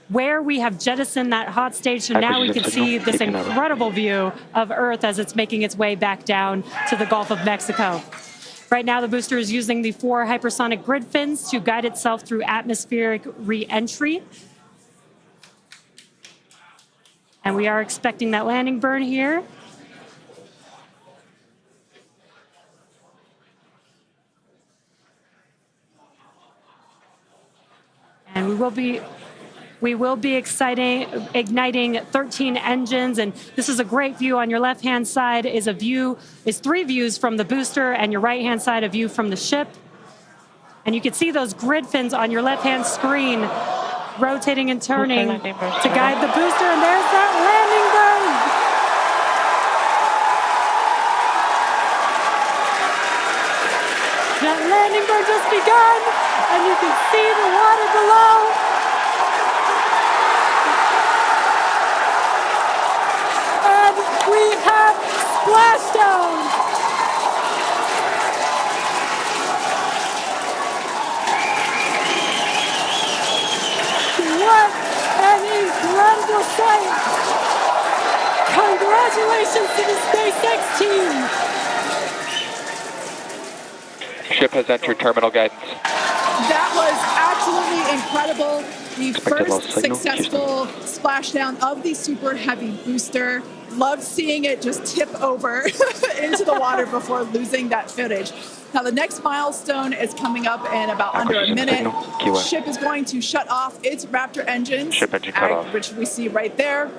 where we have jettisoned that hot stage. So now we can see this incredible view of Earth as it's making its way back down to the Gulf of Mexico. Right now, the booster is using the 4 hypersonic grid fins to guide itself through atmospheric re-entry. And we are expecting that landing burn here. And we will be igniting 13 engines, and this is a great view. On your left-hand side is 3 views from the booster, and your right-hand side a view from the ship. And you can see those grid fins on your left-hand screen rotating and turning to guide the booster, and there's that landing burn. That landing burn just begun, and you can see the water below. And we have splashdown. What an incredible sight! Congratulations to the SpaceX team! Ship has entered terminal guidance. That was absolutely incredible. The first successful splashdown of the super heavy booster. Loved seeing it just tip over into the water before losing that footage. Now the next milestone is coming up in about under a minute. Ship is going to shut off its Raptor engines, Ship engine cut off, which we see right there.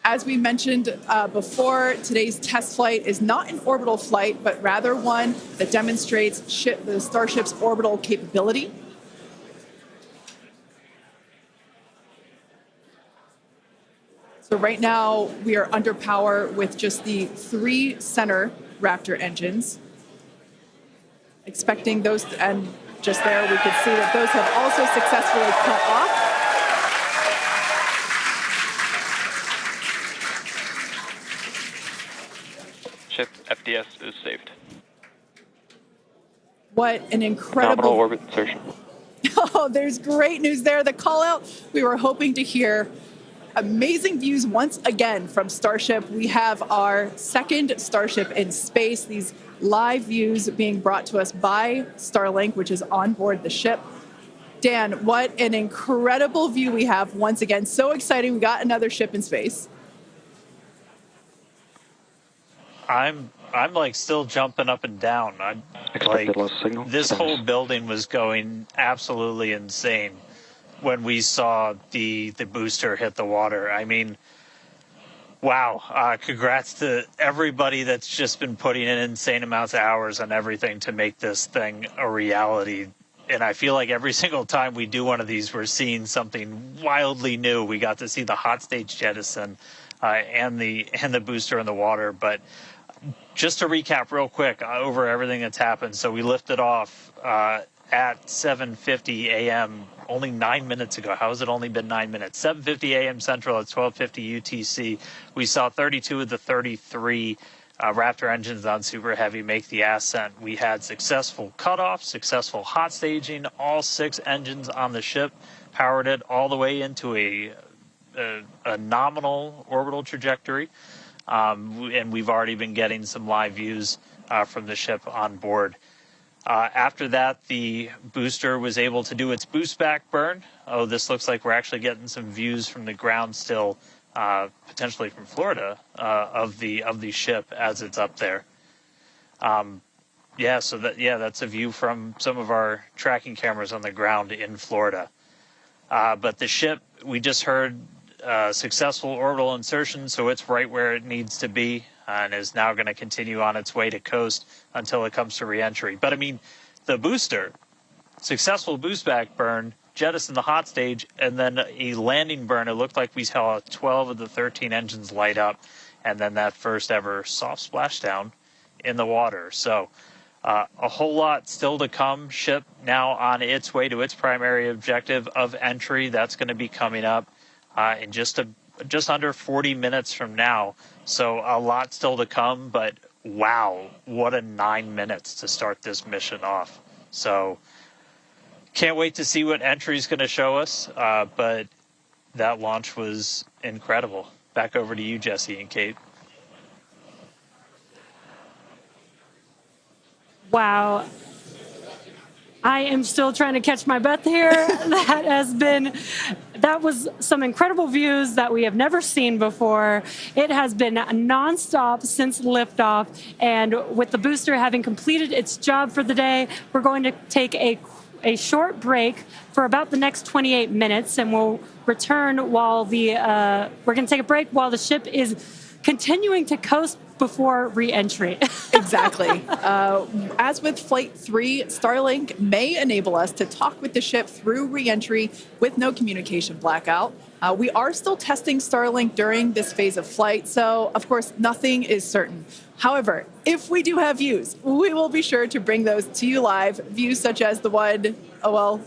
As we mentioned before, today's test flight is not an orbital flight, but rather one that demonstrates the Starship's orbital capability. So right now, we are under power with just the 3 center Raptor engines. Expecting those, and just there we can see that those have also successfully cut off. Ship FDS is saved. What an incredible... Nominal orbit insertion. Oh, there's great news there. The call out we were hoping to hear. Amazing views once again from Starship. We have our second Starship in space. These live views being brought to us by Starlink, which is on board the ship. Dan, what an incredible view we have once again. So exciting. We got another ship in space. I'm like still jumping up and down. This whole building was going absolutely insane when we saw the booster hit the water. I mean, wow. Congrats to everybody that's just been putting in insane amounts of hours on everything to make this thing a reality. And I feel like every single time we do one of these, we're seeing something wildly new. We got to see the hot stage jettison and the booster in the water. But just to recap real quick over everything that's happened. So we lifted off at 7:50 a.m. only 9 minutes ago. How has it only been 9 minutes? 7:50 a.m. Central at 12:50 UTC. We saw 32 of the 33 Raptor engines on Super Heavy make the ascent. We had successful cutoff, successful hot staging. All 6 engines on the ship powered it all the way into a nominal orbital trajectory. And we've already been getting some live views from the ship on board. After that, the booster was able to do its boost back burn. Oh, this looks like we're actually getting some views from the ground still, potentially from Florida, of the ship as it's up there. That's a view from some of our tracking cameras on the ground in Florida. But the ship, we just heard successful orbital insertion, so it's right where it needs to be and is now going to continue on its way to coast until it comes to reentry. But I mean, the booster, successful boost back burn, jettison the hot stage, and then a landing burn. It looked like we saw 12 of the 13 engines light up, and then that first ever soft splashdown in the water. So a whole lot still to come. Ship now on its way to its primary objective of entry. That's going to be coming up in just under 40 minutes from now. So a lot still to come, but wow, what a 9 minutes to start this mission off. So can't wait to see what entry is going to show us, but that launch was incredible. Back over to you, Jesse and Kate. Wow. I am still trying to catch my breath here. That was some incredible views that we have never seen before. It has been nonstop since liftoff, and with the booster having completed its job for the day, we're going to take a short break for about the next 28 minutes, and we'll return while we're going to take a break while the ship is continuing to coast before re-entry. Exactly. As with Flight 3, Starlink may enable us to talk with the ship through re-entry with no communication blackout. We are still testing Starlink during this phase of flight, so of course nothing is certain. However, if we do have views, we will be sure to bring those to you live. Views such as the one,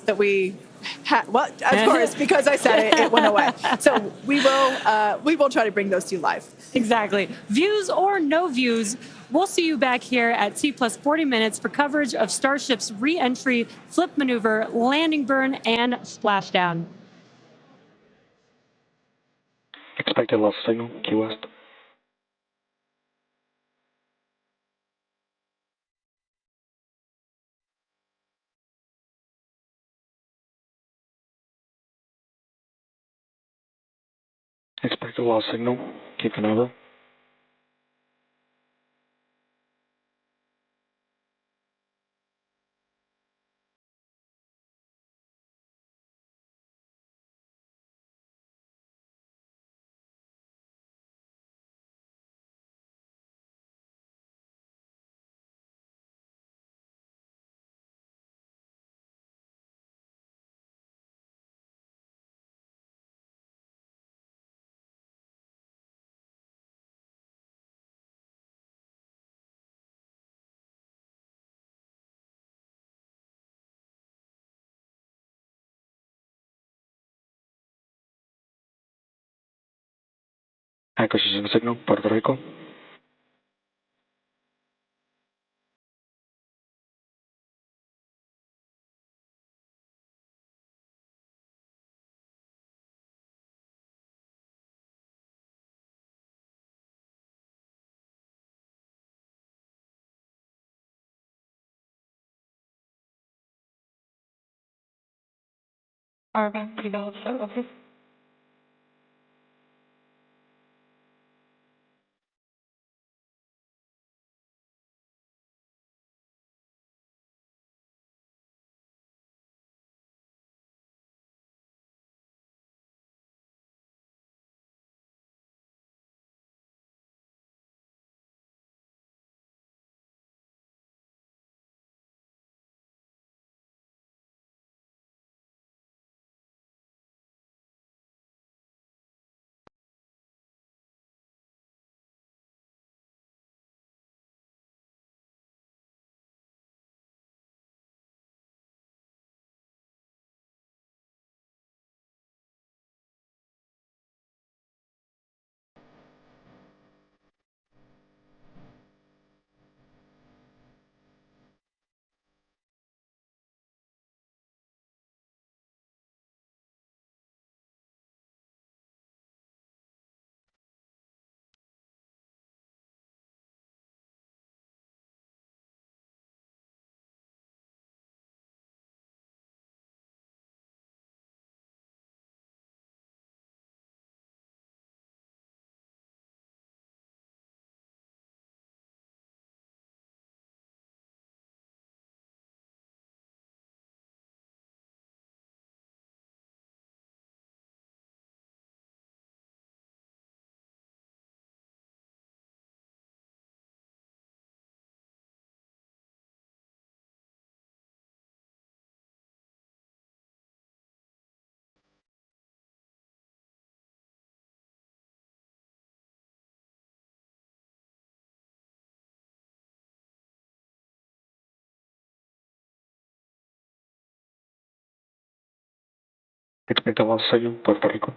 that we had. Well, of course, because I said it went away. So we will try to bring those to you live. Exactly. Views or no views, we'll see you back here at T plus 40 minutes for coverage of Starship's re-entry, flip maneuver, landing burn, and splashdown. Expected loss signal, Key West. Expected loss signal, keep an over. Acquisition signal, Puerto Rico. Arvin, develop, over. Expect a lost signal, Puerto Rico.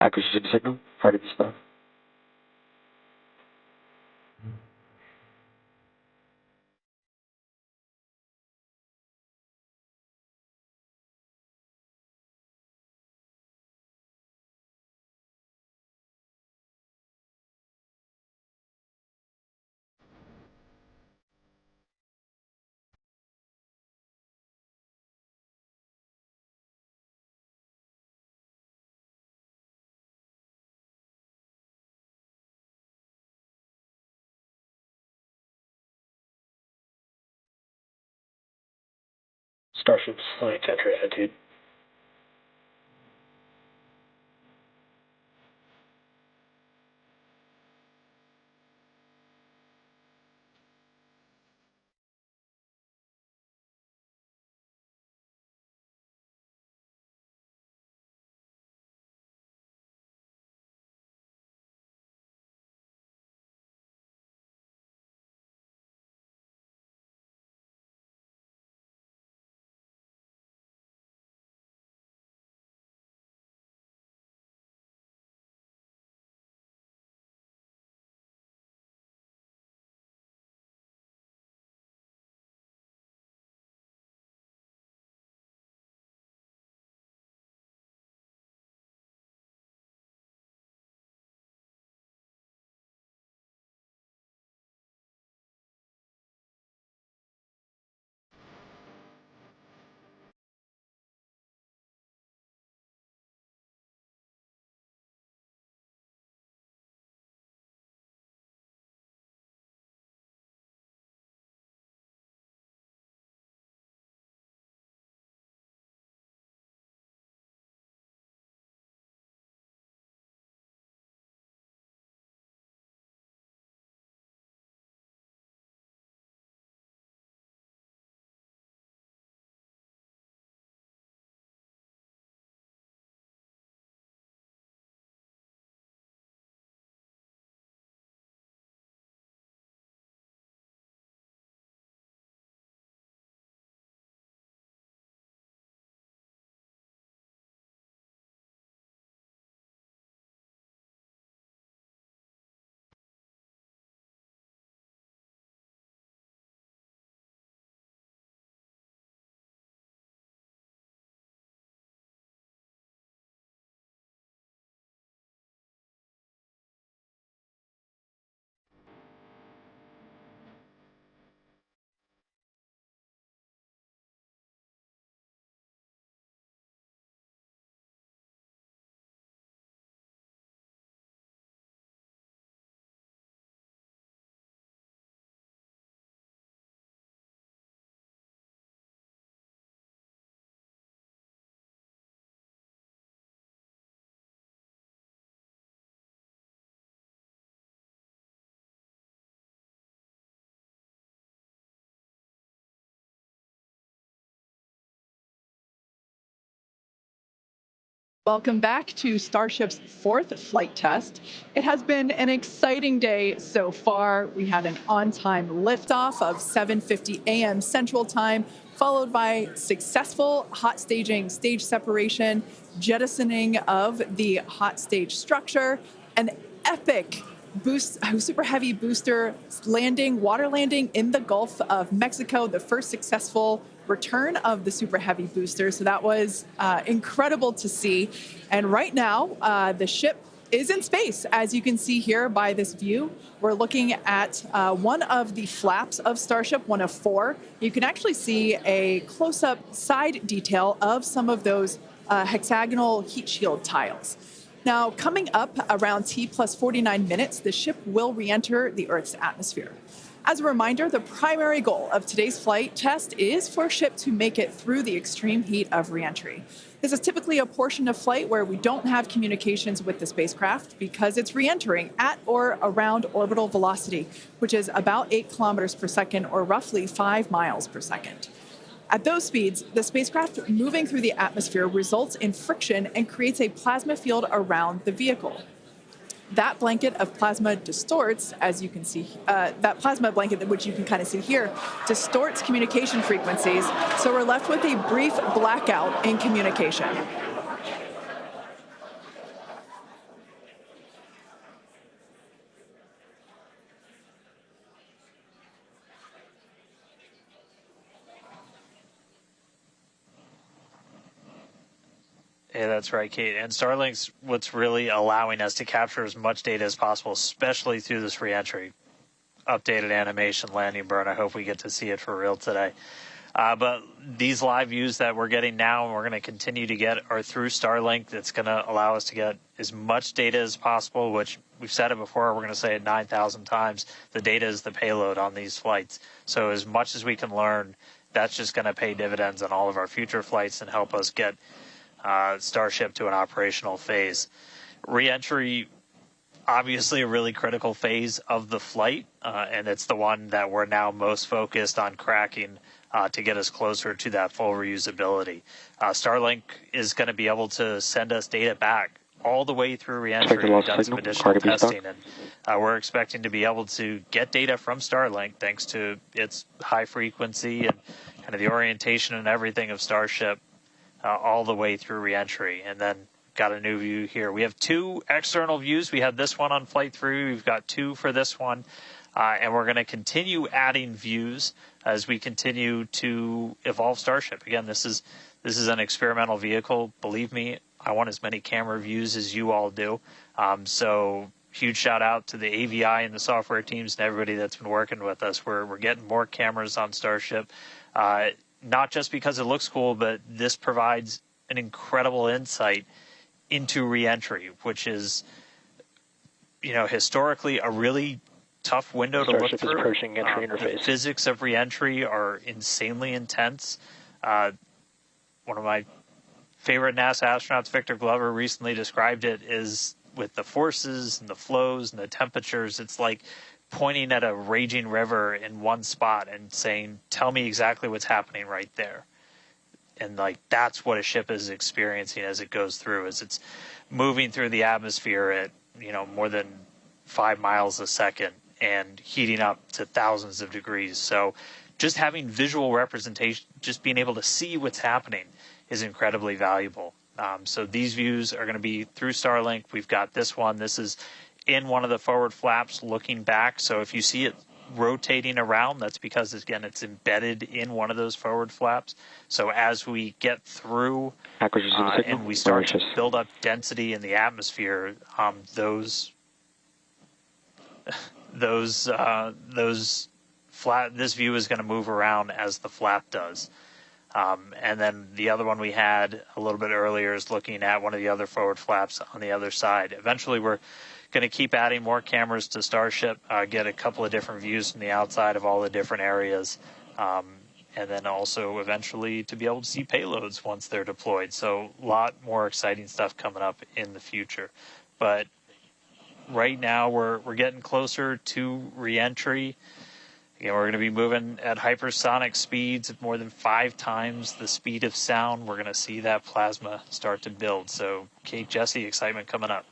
Acquisition signal, ready to start. Starship's flight entry attitude. Welcome back to Starship's fourth flight test. It has been an exciting day so far. We had an on-time liftoff of 7:50 a.m. Central Time, followed by successful hot staging, stage separation, jettisoning of the hot stage structure, an epic super heavy booster landing, water landing in the Gulf of Mexico, the first successful return of the super heavy booster. So that was incredible to see. And right now, the ship is in space. As you can see here by this view, we're looking at one of the flaps of Starship, one of four. You can actually see a close-up side detail of some of those hexagonal heat shield tiles. Now, coming up around T plus 49 minutes, the ship will re-enter the Earth's atmosphere. As a reminder, the primary goal of today's flight test is for a ship to make it through the extreme heat of re-entry. This is typically a portion of flight where we don't have communications with the spacecraft because it's re-entering at or around orbital velocity, which is about 8 kilometers per second or roughly 5 miles per second. At those speeds, the spacecraft moving through the atmosphere results in friction and creates a plasma field around the vehicle. That blanket of plasma distorts, as you can see, that plasma blanket, which you can kind of see here, distorts communication frequencies. So we're left with a brief blackout in communication. Yeah, that's right, Kate. And Starlink's what's really allowing us to capture as much data as possible, especially through this reentry. Updated animation, landing burn. I hope we get to see it for real today. But these live views that we're getting now and we're going to continue to get are through Starlink. That's going to allow us to get as much data as possible, which we've said it before. We're going to say it 9,000 times. The data is the payload on these flights. So as much as we can learn, that's just going to pay dividends on all of our future flights and help us get Starship to an operational phase. Reentry, obviously a really critical phase of the flight, and it's the one that we're now most focused on cracking to get us closer to that full reusability. Starlink is going to be able to send us data back all the way through reentry. We've done some additional testing, and we're expecting to be able to get data from Starlink thanks to its high frequency and kind of the orientation and everything of Starship all the way through reentry. And then got a new view here. We have two external views. We had this one on Flight 3. We've got two for this one. And we're going to continue adding views as we continue to evolve Starship. Again, this is an experimental vehicle. Believe me, I want as many camera views as you all do. So huge shout out to the AVI and the software teams and everybody that's been working with us. We're getting more cameras on Starship, not just because it looks cool, but this provides an incredible insight into reentry, which is, historically a really tough window to look through. Approaching entry interface. The physics of reentry are insanely intense. One of my favorite NASA astronauts, Victor Glover, recently described it as with the forces and the flows and the temperatures, it's like pointing at a raging river in one spot and saying, tell me exactly what's happening right there. And that's what a ship is experiencing as it goes through, as it's moving through the atmosphere at, more than 5 miles a second and heating up to thousands of degrees. So just having visual representation, just being able to see what's happening is incredibly valuable. So these views are going to be through Starlink. We've got this one. This is in one of the forward flaps looking back. So if you see it rotating around, that's because, again, it's embedded in one of those forward flaps. So as we get through and we start to build up density in the atmosphere, this view is going to move around as the flap does. And then the other one we had a little bit earlier is looking at one of the other forward flaps on the other side. Eventually, we're going to keep adding more cameras to Starship, get a couple of different views from the outside of all the different areas, and then also eventually to be able to see payloads once they're deployed. So a lot more exciting stuff coming up in the future. But right now, we're getting closer to reentry. Again, we're going to be moving at hypersonic speeds at more than 5 times the speed of sound. We're going to see that plasma start to build. So, Kate, Jesse, excitement coming up.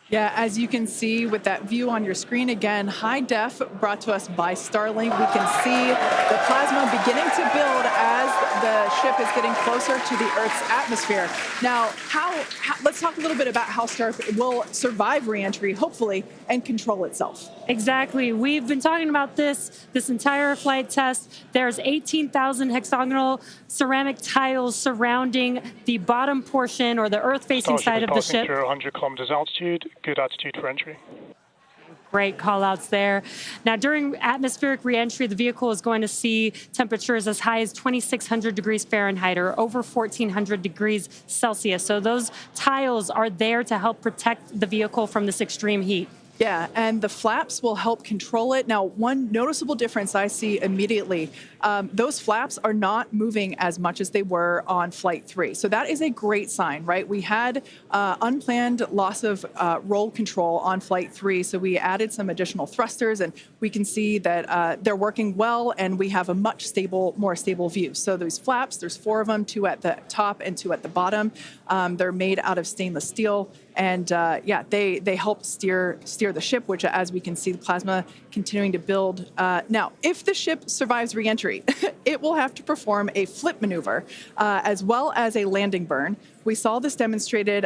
Yeah, as you can see with that view on your screen, again, high def brought to us by Starlink. We can see the plasma beginning to build as the ship is getting closer to the Earth's atmosphere. Now, let's talk a little bit about how Starship will survive reentry, hopefully, and control itself. Exactly. We've been talking about this entire flight test. There's 18,000 hexagonal ceramic tiles surrounding the bottom portion or the Earth-facing side of the ship. Through 100 kilometers altitude, good altitude for entry. Great call-outs there. Now, during atmospheric reentry, the vehicle is going to see temperatures as high as 2,600 degrees Fahrenheit or over 1,400 degrees Celsius. So those tiles are there to help protect the vehicle from this extreme heat. Yeah, and the flaps will help control it. Now, one noticeable difference I see immediately, those flaps are not moving as much as they were on Flight 3. So that is a great sign, right? We had unplanned loss of roll control on Flight 3, so we added some additional thrusters, and we can see that they're working well, and we have a much more stable view. So those flaps, there's 4 of them, 2 at the top and 2 at the bottom. They're made out of stainless steel. And yeah, they help steer the ship, which, as we can see, the plasma continuing to build. Now, if the ship survives reentry, it will have to perform a flip maneuver as well as a landing burn. We saw this demonstrated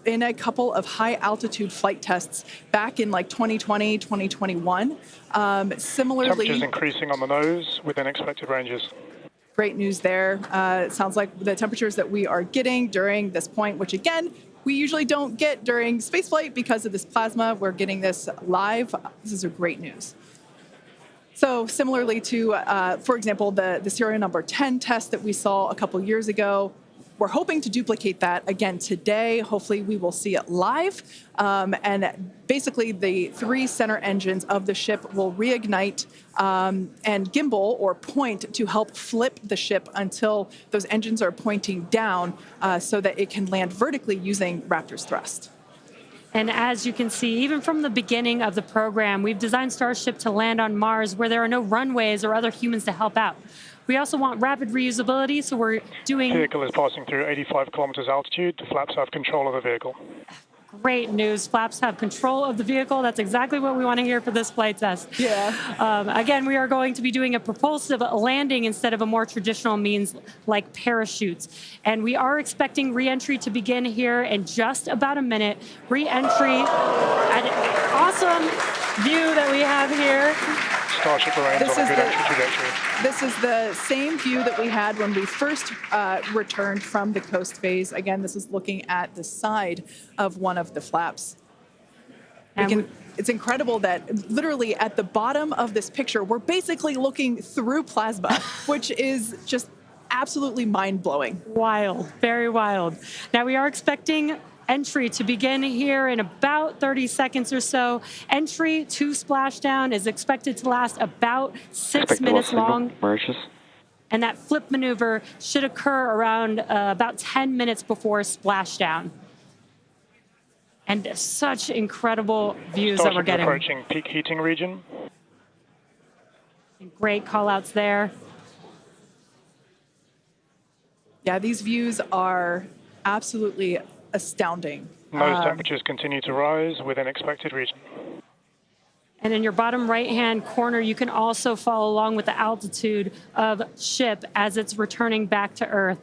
in a couple of high-altitude flight tests back in 2020, 2021. Similarly, temperatures increasing on the nose within expected ranges. Great news there. It sounds like the temperatures that we are getting during this point, which again, we usually don't get during spaceflight because of this plasma. We're getting this live. This is a great news. So similarly to, for example, the serial number 10 test that we saw a couple years ago, we're hoping to duplicate that again today. Hopefully we will see it live. And basically the 3 center engines of the ship will reignite and gimbal or point to help flip the ship until those engines are pointing down so that it can land vertically using Raptor's thrust. And as you can see, even from the beginning of the program, we've designed Starship to land on Mars where there are no runways or other humans to help out. We also want rapid reusability, so we're doing... Vehicle is passing through 85 kilometers altitude. The flaps have control of the vehicle. Great news. Flaps have control of the vehicle. That's exactly what we want to hear for this flight test. Yeah. Again, we are going to be doing a propulsive landing instead of a more traditional means like parachutes. And we are expecting re-entry to begin here in just about a minute. Re-entry, an awesome view that we have here. Starship remains on a good entry trajectory. This is the same view that we had when we first returned from the coast phase. Again, this is looking at the side of one of the flaps. It's incredible that literally at the bottom of this picture, we're basically looking through plasma, which is just absolutely mind-blowing. Wild, very wild. Now we are expecting entry to begin here in about 30 seconds or so. Entry to splashdown is expected to last about 6 minutes long. And that flip maneuver should occur around about 10 minutes before splashdown. And such incredible views that we're getting. Approaching peak heating region. Great call outs there. Yeah, these views are absolutely astounding. Nose temperatures continue to rise within expected region. And in your bottom right-hand corner, you can also follow along with the altitude of ship as it's returning back to Earth.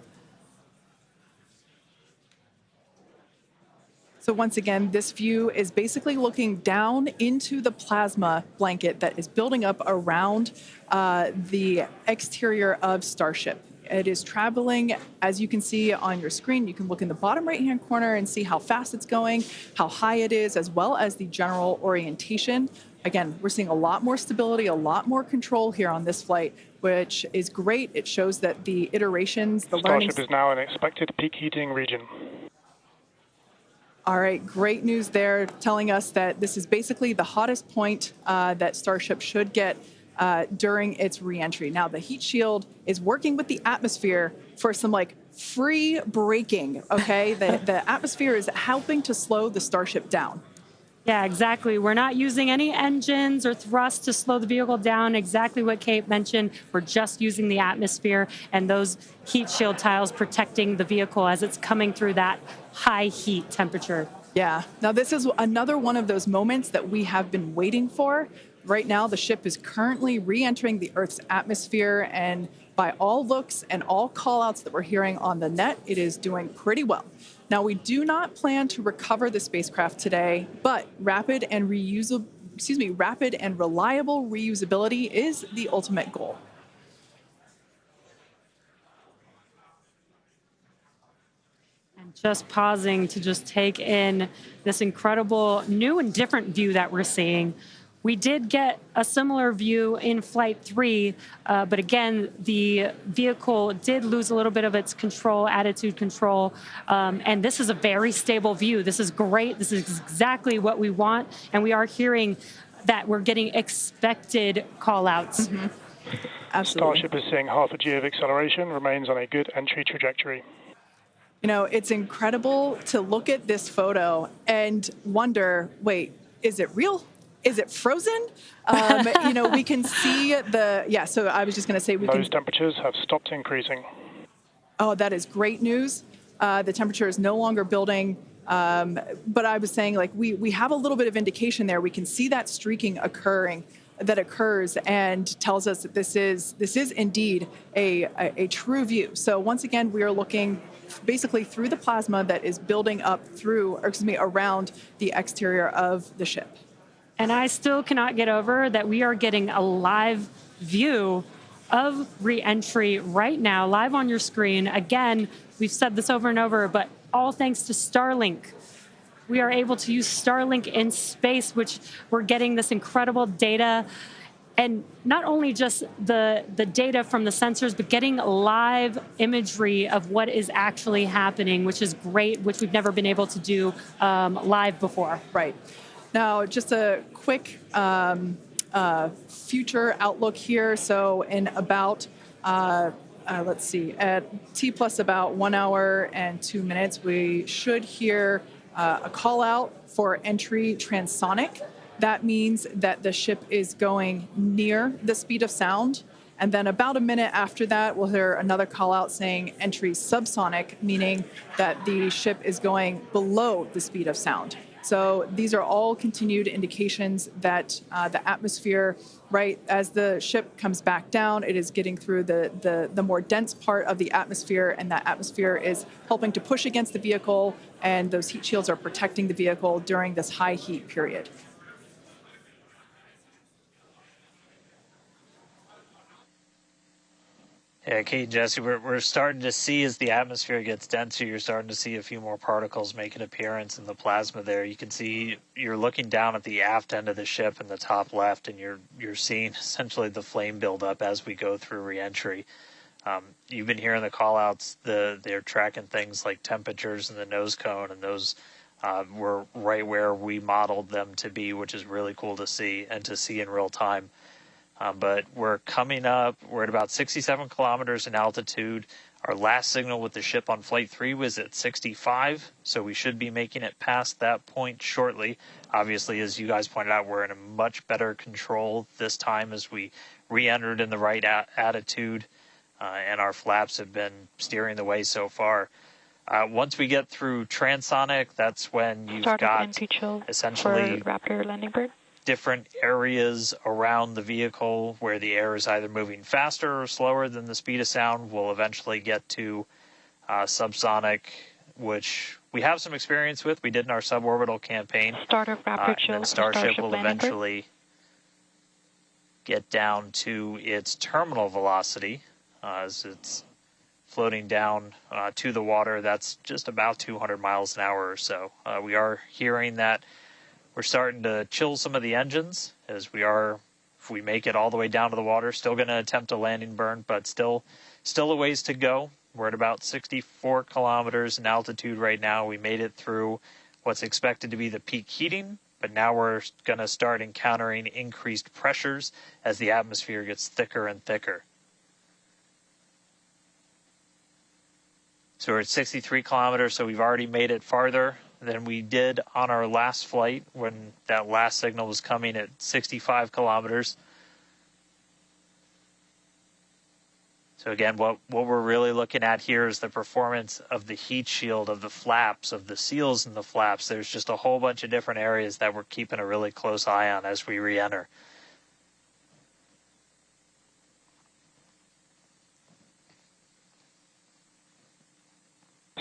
So once again, this view is basically looking down into the plasma blanket that is building up around the exterior of Starship. It is traveling, as you can see on your screen. You can look in the bottom right-hand corner and see how fast it's going, how high it is, as well as the general orientation. Again, we're seeing a lot more stability, a lot more control here on this flight, which is great. It shows that the iterations, the learning... Starship is now in expected peak heating region. All right, great news there, telling us that this is basically the hottest point that Starship should get during its re-entry. Now, the heat shield is working with the atmosphere for some free braking, okay? The atmosphere is helping to slow the Starship down. Yeah, exactly. We're not using any engines or thrust to slow the vehicle down. Exactly what Kate mentioned. We're just using the atmosphere and those heat shield tiles protecting the vehicle as it's coming through that high heat temperature. Yeah. Now, this is another one of those moments that we have been waiting for. Right now, the ship is currently re-entering the Earth's atmosphere, and by all looks and all call-outs that we're hearing on the net, it is doing pretty well. Now, we do not plan to recover the spacecraft today, but rapid and reliable reusability is the ultimate goal. And just pausing to just take in this incredible new and different view that we're seeing. We did get a similar view in Flight 3, but again, the vehicle did lose a little bit of its control, attitude control, and this is a very stable view. This is great. This is exactly what we want, and we are hearing that we're getting expected call-outs. Mm-hmm. Absolutely. Starship is seeing half a G of acceleration, remains on a good entry trajectory. You know, it's incredible to look at this photo and wonder, wait, is it real? Is it frozen? You know, we can see so I was just going to say Those temperatures have stopped increasing. Oh, that is great news. The temperature is no longer building. But I was saying, we have a little bit of indication there. We can see that streaking that occurs and tells us that this is indeed a true view. So once again, we are looking basically through the plasma that is building up around the exterior of the ship. And I still cannot get over that we are getting a live view of re-entry right now, live on your screen. Again, we've said this over and over, but all thanks to Starlink. We are able to use Starlink in space, which we're getting this incredible data. And not only just the data from the sensors, but getting live imagery of what is actually happening, which is great, which we've never been able to do live before. Right. Now, just a quick future outlook here. So in about, let's see, at T plus about 1 hour and 2 minutes, we should hear a call out for entry transonic. That means that the ship is going near the speed of sound. And then about a minute after that, we'll hear another call out saying entry subsonic, meaning that the ship is going below the speed of sound. So these are all continued indications that the atmosphere, right, as the ship comes back down, it is getting through the more dense part of the atmosphere, and that atmosphere is helping to push against the vehicle, and those heat shields are protecting the vehicle during this high heat period. Yeah, Kate and Jesse, we're starting to see as the atmosphere gets denser, you're starting to see a few more particles make an appearance in the plasma there. You can see you're looking down at the aft end of the ship in the top left, and you're seeing essentially the flame build up as we go through reentry. You've been hearing the call-outs. They're tracking things like temperatures in the nose cone, and those were right where we modeled them to be, which is really cool to see and to see in real time. But we're coming up, we're at about 67 kilometers in altitude. Our last signal with the ship on Flight 3 was at 65, so we should be making it past that point shortly. Obviously, as you guys pointed out, we're in a much better control this time as we re-entered in the right attitude, and our flaps have been steering the way so far. Once we get through transonic, that's when you've got essentially Raptor landing bird. Different areas around the vehicle where the air is either moving faster or slower than the speed of sound. We'll eventually get to subsonic, which we have some experience with. We did in our suborbital campaign. Start of rapid chill. And Starship will eventually get down to its terminal velocity as it's floating down to the water. That's just about 200 miles an hour or so. We are hearing that we're starting to chill some of the engines as we are, if we make it all the way down to the water, still going to attempt a landing burn, but still a ways to go. We're at about 64 kilometers in altitude right now. We made it through what's expected to be the peak heating, but now we're going to start encountering increased pressures as the atmosphere gets thicker and thicker. So we're at 63 kilometers, so we've already made it farther than we did on our last flight when that last signal was coming at 65 kilometers. So again, what we're really looking at here is the performance of the heat shield, of the flaps, of the seals in the flaps. There's just a whole bunch of different areas that we're keeping a really close eye on as we re-enter.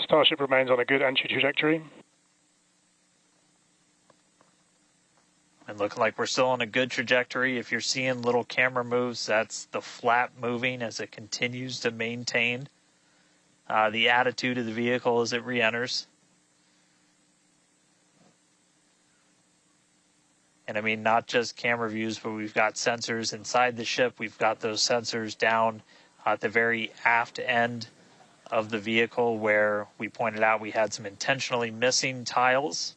Starship remains on a good entry trajectory. And looking like we're still on a good trajectory. If you're seeing little camera moves, that's the flap moving as it continues to maintain the attitude of the vehicle as it re-enters. And I mean, not just camera views, but we've got sensors inside the ship. We've got those sensors down at the very aft end of the vehicle where we pointed out we had some intentionally missing tiles,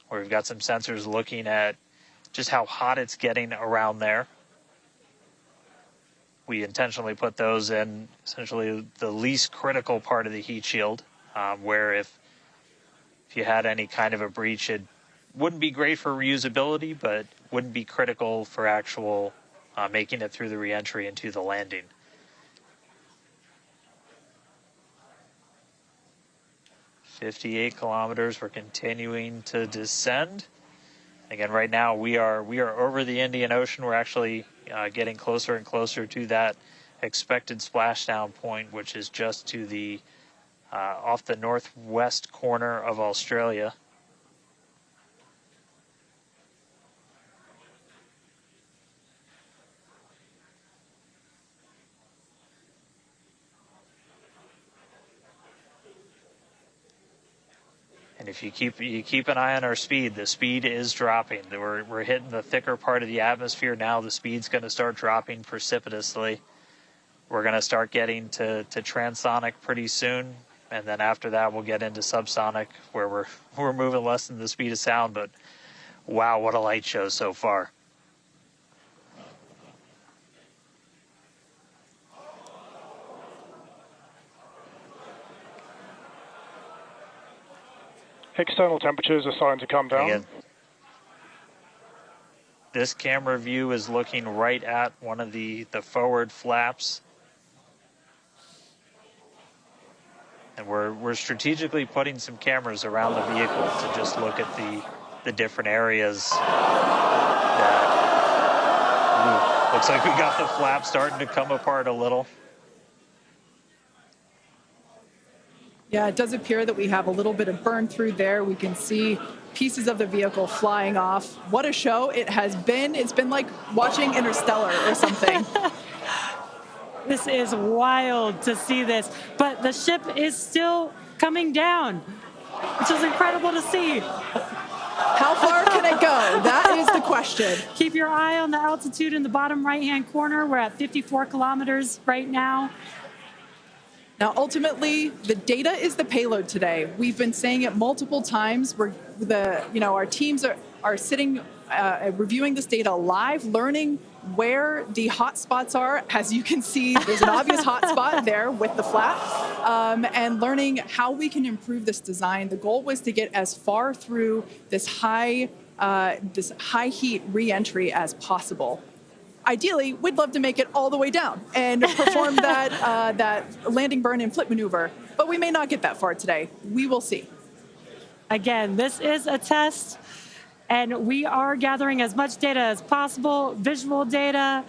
where we've got some sensors looking at just how hot it's getting around there. We intentionally put those in essentially the least critical part of the heat shield, where if you had any kind of a breach, it wouldn't be great for reusability, but wouldn't be critical for actual making it through the reentry into the landing. "58 kilometers, we're continuing to descend. Again, right now we are over the Indian Ocean. We're actually getting closer and closer to that expected splashdown point, which is just to the off the northwest corner of Australia. And if you keep an eye on our speed, the speed is dropping. We're hitting the thicker part of the atmosphere now. The speed's going to start dropping precipitously. We're going to start getting to transonic pretty soon, and then after that we'll get into subsonic, where we're moving less than the speed of sound. But wow, what a light show so far. External temperatures are starting to come down. Again, this camera view is looking right at one of the forward flaps. And we're strategically putting some cameras around the vehicle to just look at the different areas that looks like we got the flap starting to come apart a little. Yeah, it does appear that we have a little bit of burn through there. We can see pieces of the vehicle flying off. What a show it has been. It's been like watching Interstellar or something. This is wild to see this, but the ship is still coming down, which is incredible to see. How far can it go? That is the question. Keep your eye on the altitude in the bottom right-hand corner. We're at 54 kilometers right now. Now, ultimately, the data is the payload today. We've been saying it multiple times. Our teams are sitting, reviewing this data live, learning where the hot spots are. As you can see, there's an obvious hot spot there with the flap, and learning how we can improve this design. The goal was to get as far through this high heat re-entry as possible. Ideally, we'd love to make it all the way down and perform that landing burn and flip maneuver, but we may not get that far today. We will see. Again, this is a test, and we are gathering as much data as possible, visual data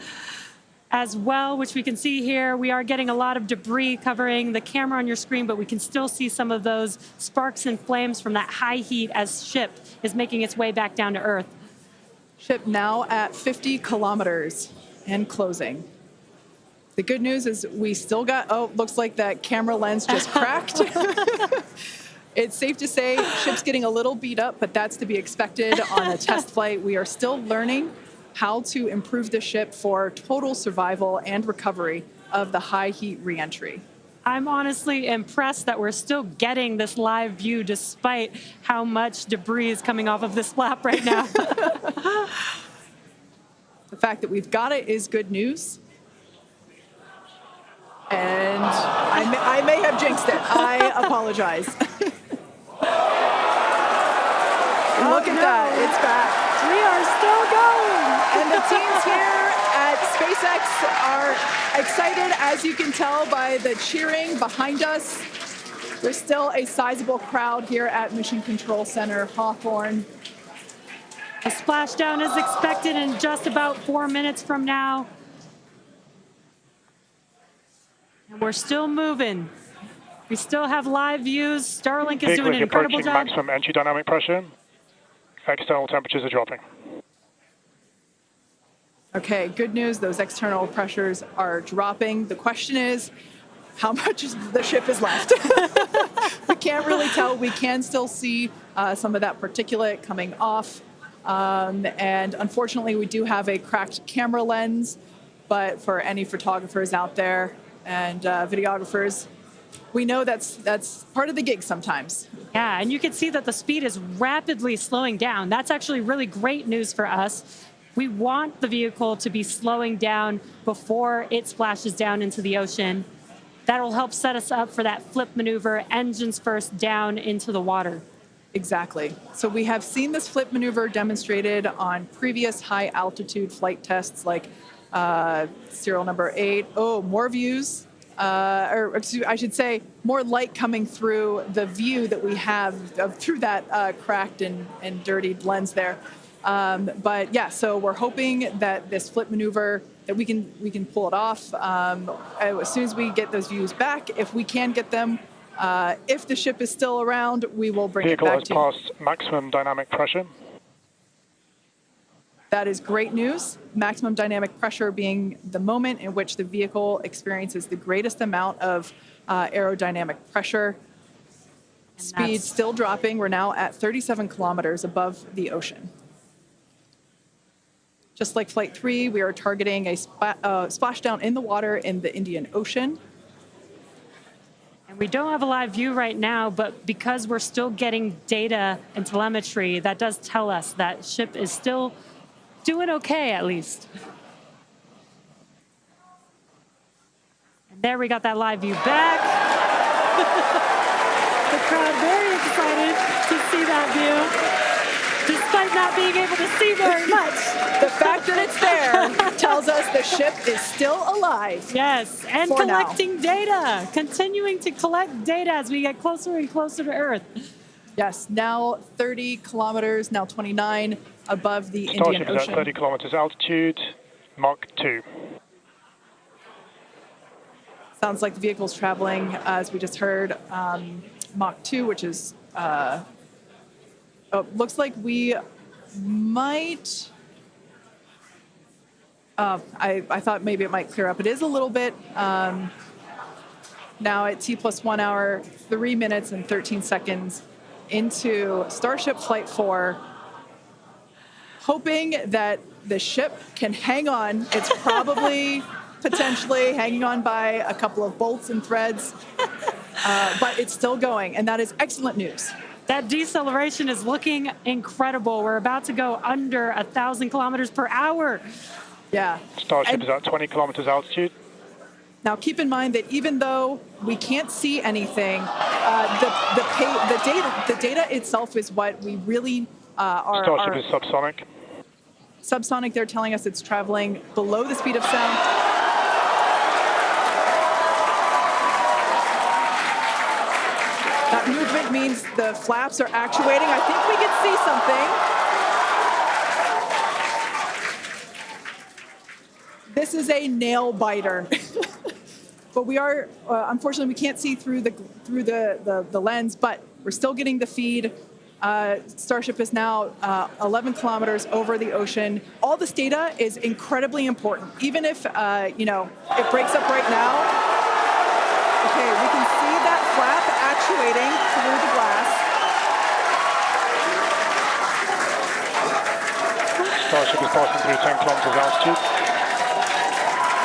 as well, which we can see here. We are getting a lot of debris covering the camera on your screen, but we can still see some of those sparks and flames from that high heat as ship is making its way back down to Earth. Ship now at 50 kilometers and closing. The good news is we still got, looks like that camera lens just cracked. It's safe to say ship's getting a little beat up, but that's to be expected on a test flight. We are still learning how to improve the ship for total survival and recovery of the high heat reentry. I'm honestly impressed that we're still getting this live view despite how much debris is coming off of this flap right now. The fact that we've got it is good news. And I may have jinxed it. I apologize. Look at that. It's back. We are still going. And the teams here at SpaceX are excited, as you can tell by the cheering behind us. There's still a sizable crowd here at Mission Control Center, Hawthorne. A splashdown is expected in just about 4 minutes from now. And we're still moving. We still have live views. Starlink is doing an incredible job. Maximum entry dynamic pressure. External temperatures are dropping. Okay, good news. Those external pressures are dropping. The question is, how much the ship is left? We can't really tell. We can still see some of that particulate coming off. And unfortunately, we do have a cracked camera lens. But for any photographers out there and videographers, we know that's part of the gig sometimes. Yeah, and you can see that the speed is rapidly slowing down. That's actually really great news for us. We want the vehicle to be slowing down before it splashes down into the ocean. That'll help set us up for that flip maneuver, engines first down into the water. Exactly. So we have seen this flip maneuver demonstrated on previous high altitude flight tests like serial number 8. Oh, more views. Or excuse, I should say, more light coming through the view that we have through that cracked and dirtied lens there. But yeah, so we're hoping that this flip maneuver, that we can pull it off as soon as we get those views back. If we can get them, if the ship is still around, we will bring it back to you. Vehicle has passed maximum dynamic pressure. That is great news. Maximum dynamic pressure being the moment in which the vehicle experiences the greatest amount of aerodynamic pressure. Speed still dropping. We're now at 37 kilometers above the ocean. Just like Flight 3, we are targeting a splashdown in the water in the Indian Ocean. And we don't have a live view right now, but because we're still getting data and telemetry, that does tell us that ship is still doing okay, at least. And there we got that live view back. The crowd very excited to see that view, despite not being able to see very much. The fact that it's there tells us the ship is still alive. Yes, and collecting data, continuing to collect data as we get closer and closer to Earth. Yes, now 30 kilometers, now 29 above the Indian Starship is Ocean. at 30 kilometers altitude, Mach 2. Sounds like the vehicle's traveling, as we just heard, Mach 2, which is, looks like we might, I thought maybe it might clear up. It is a little bit, now at T plus 1 hour, 3 minutes and 13 seconds into Starship Flight 4, hoping that the ship can hang on. It's probably potentially hanging on by a couple of bolts and threads, but it's still going, and that is excellent news. That deceleration is looking incredible. We're about to go under 1,000 kilometers per hour. Yeah. Starship is at 20 kilometers altitude. Now, keep in mind that even though we can't see anything, the data itself is what we really are. Starship is subsonic. Subsonic, they're telling us it's traveling below the speed of sound. That movement means the flaps are actuating. I think we can see something. This is a nail biter. But we are, unfortunately, we can't see through the lens, but we're still getting the feed. Starship is now 11 kilometers over the ocean. All this data is incredibly important. Even if, it breaks up right now. Okay, we can see that flap actuating through the glass. Starship is passing through 10 kilometers altitude.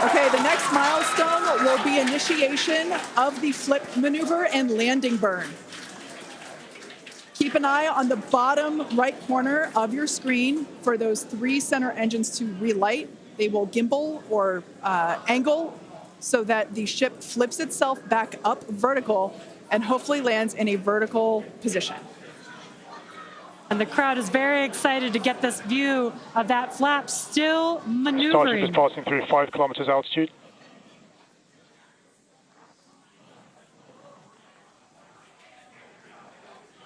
Okay, the next milestone will be initiation of the flip maneuver and landing burn. Keep an eye on the bottom right corner of your screen for those 3 center engines to relight. They will gimbal or angle so that the ship flips itself back up vertical and hopefully lands in a vertical position. And the crowd is very excited to get this view of that flap still maneuvering. Starship is passing through 5 kilometers altitude.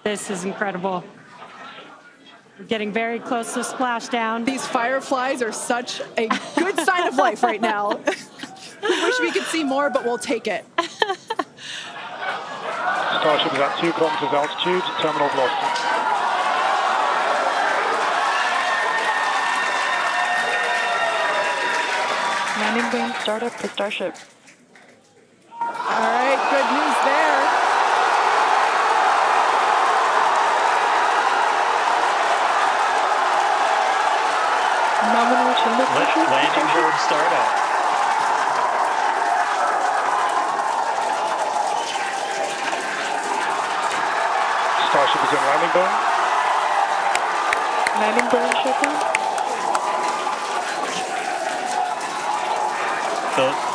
This is incredible. We're getting very close to splashdown. These fireflies are such a good sign of life right now. We wish we could see more, but we'll take it. Starship is at 2 kilometers altitude, terminal velocity. Landing burn startup for Starship. All right, good news there. Nominal chamber pressure. Landing board startup. Starship is in landing burn. Landing burn shutdown.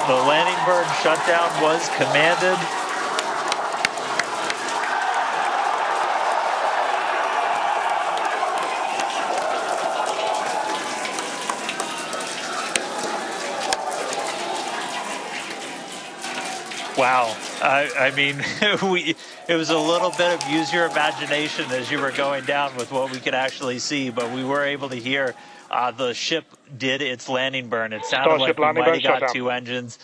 The landing burn shutdown was commanded. Wow. I mean, it was a little bit of use your imagination as you were going down with what we could actually see, but we were able to hear the ship did its landing burn. It sounded like we might have got 2 engines.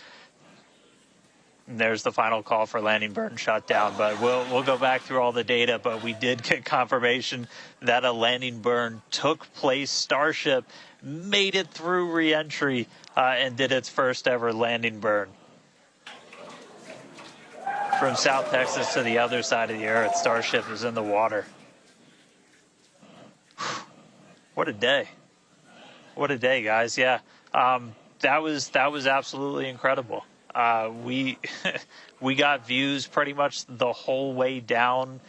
And there's the final call for landing burn shutdown, but we'll go back through all the data, but we did get confirmation that a landing burn took place. Starship made it through re-entry and did its first ever landing burn. from South Texas to the other side of the earth. Starship is in the water. What a day. What a day, guys. Yeah, that was absolutely incredible. We we got views pretty much the whole way down.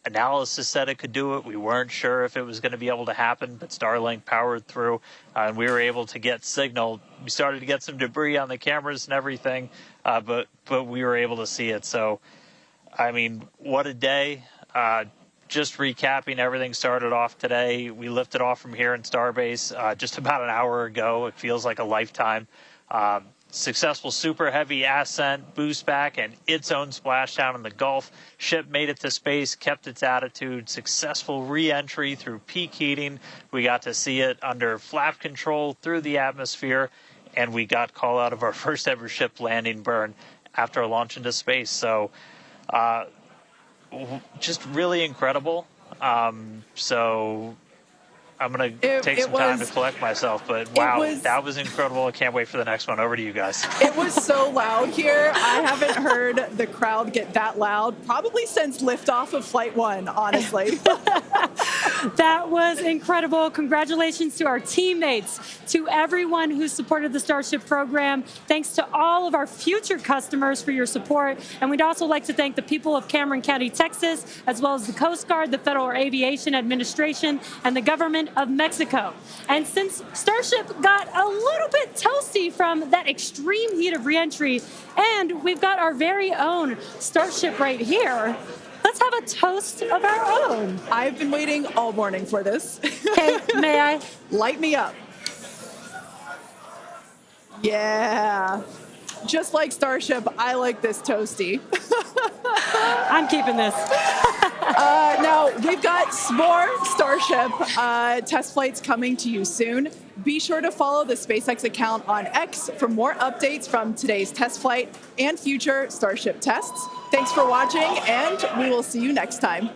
Analysis said it could do it. We weren't sure if it was going to be able to happen, but Starlink powered through, and we were able to get signal. We started to get some debris on the cameras and everything, but we were able to see it. So, I mean, what a day. Just recapping, everything started off today. We lifted off from here in Starbase just about an hour ago. It feels like a lifetime. Successful super heavy ascent, boost back, and its own splashdown in the Gulf. Ship made it to space, kept its attitude. Successful re-entry through peak heating. We got to see it under flap control through the atmosphere, and we got call out of our first ever ship landing burn after a launch into space. So just really incredible. So I'm going to take some time to collect myself, but wow, that was incredible. I can't wait for the next one. Over to you guys. It was so loud here. I haven't heard the crowd get that loud probably since liftoff of Flight 1, honestly. That was incredible. Congratulations to our teammates, to everyone who supported the Starship program. Thanks to all of our future customers for your support. And we'd also like to thank the people of Cameron County, Texas, as well as the Coast Guard, the Federal Aviation Administration, and the government of Mexico. And since Starship got a little bit toasty from that extreme heat of reentry, and we've got our very own Starship right here, let's have a toast of our own. I've been waiting all morning for this. Okay, may I? Light me up. Yeah. Just like Starship, I like this toasty. I'm keeping this. Now, we've got more Starship test flights coming to you soon. Be sure to follow the SpaceX account on X for more updates from today's test flight and future Starship tests. Thanks for watching, and we will see you next time.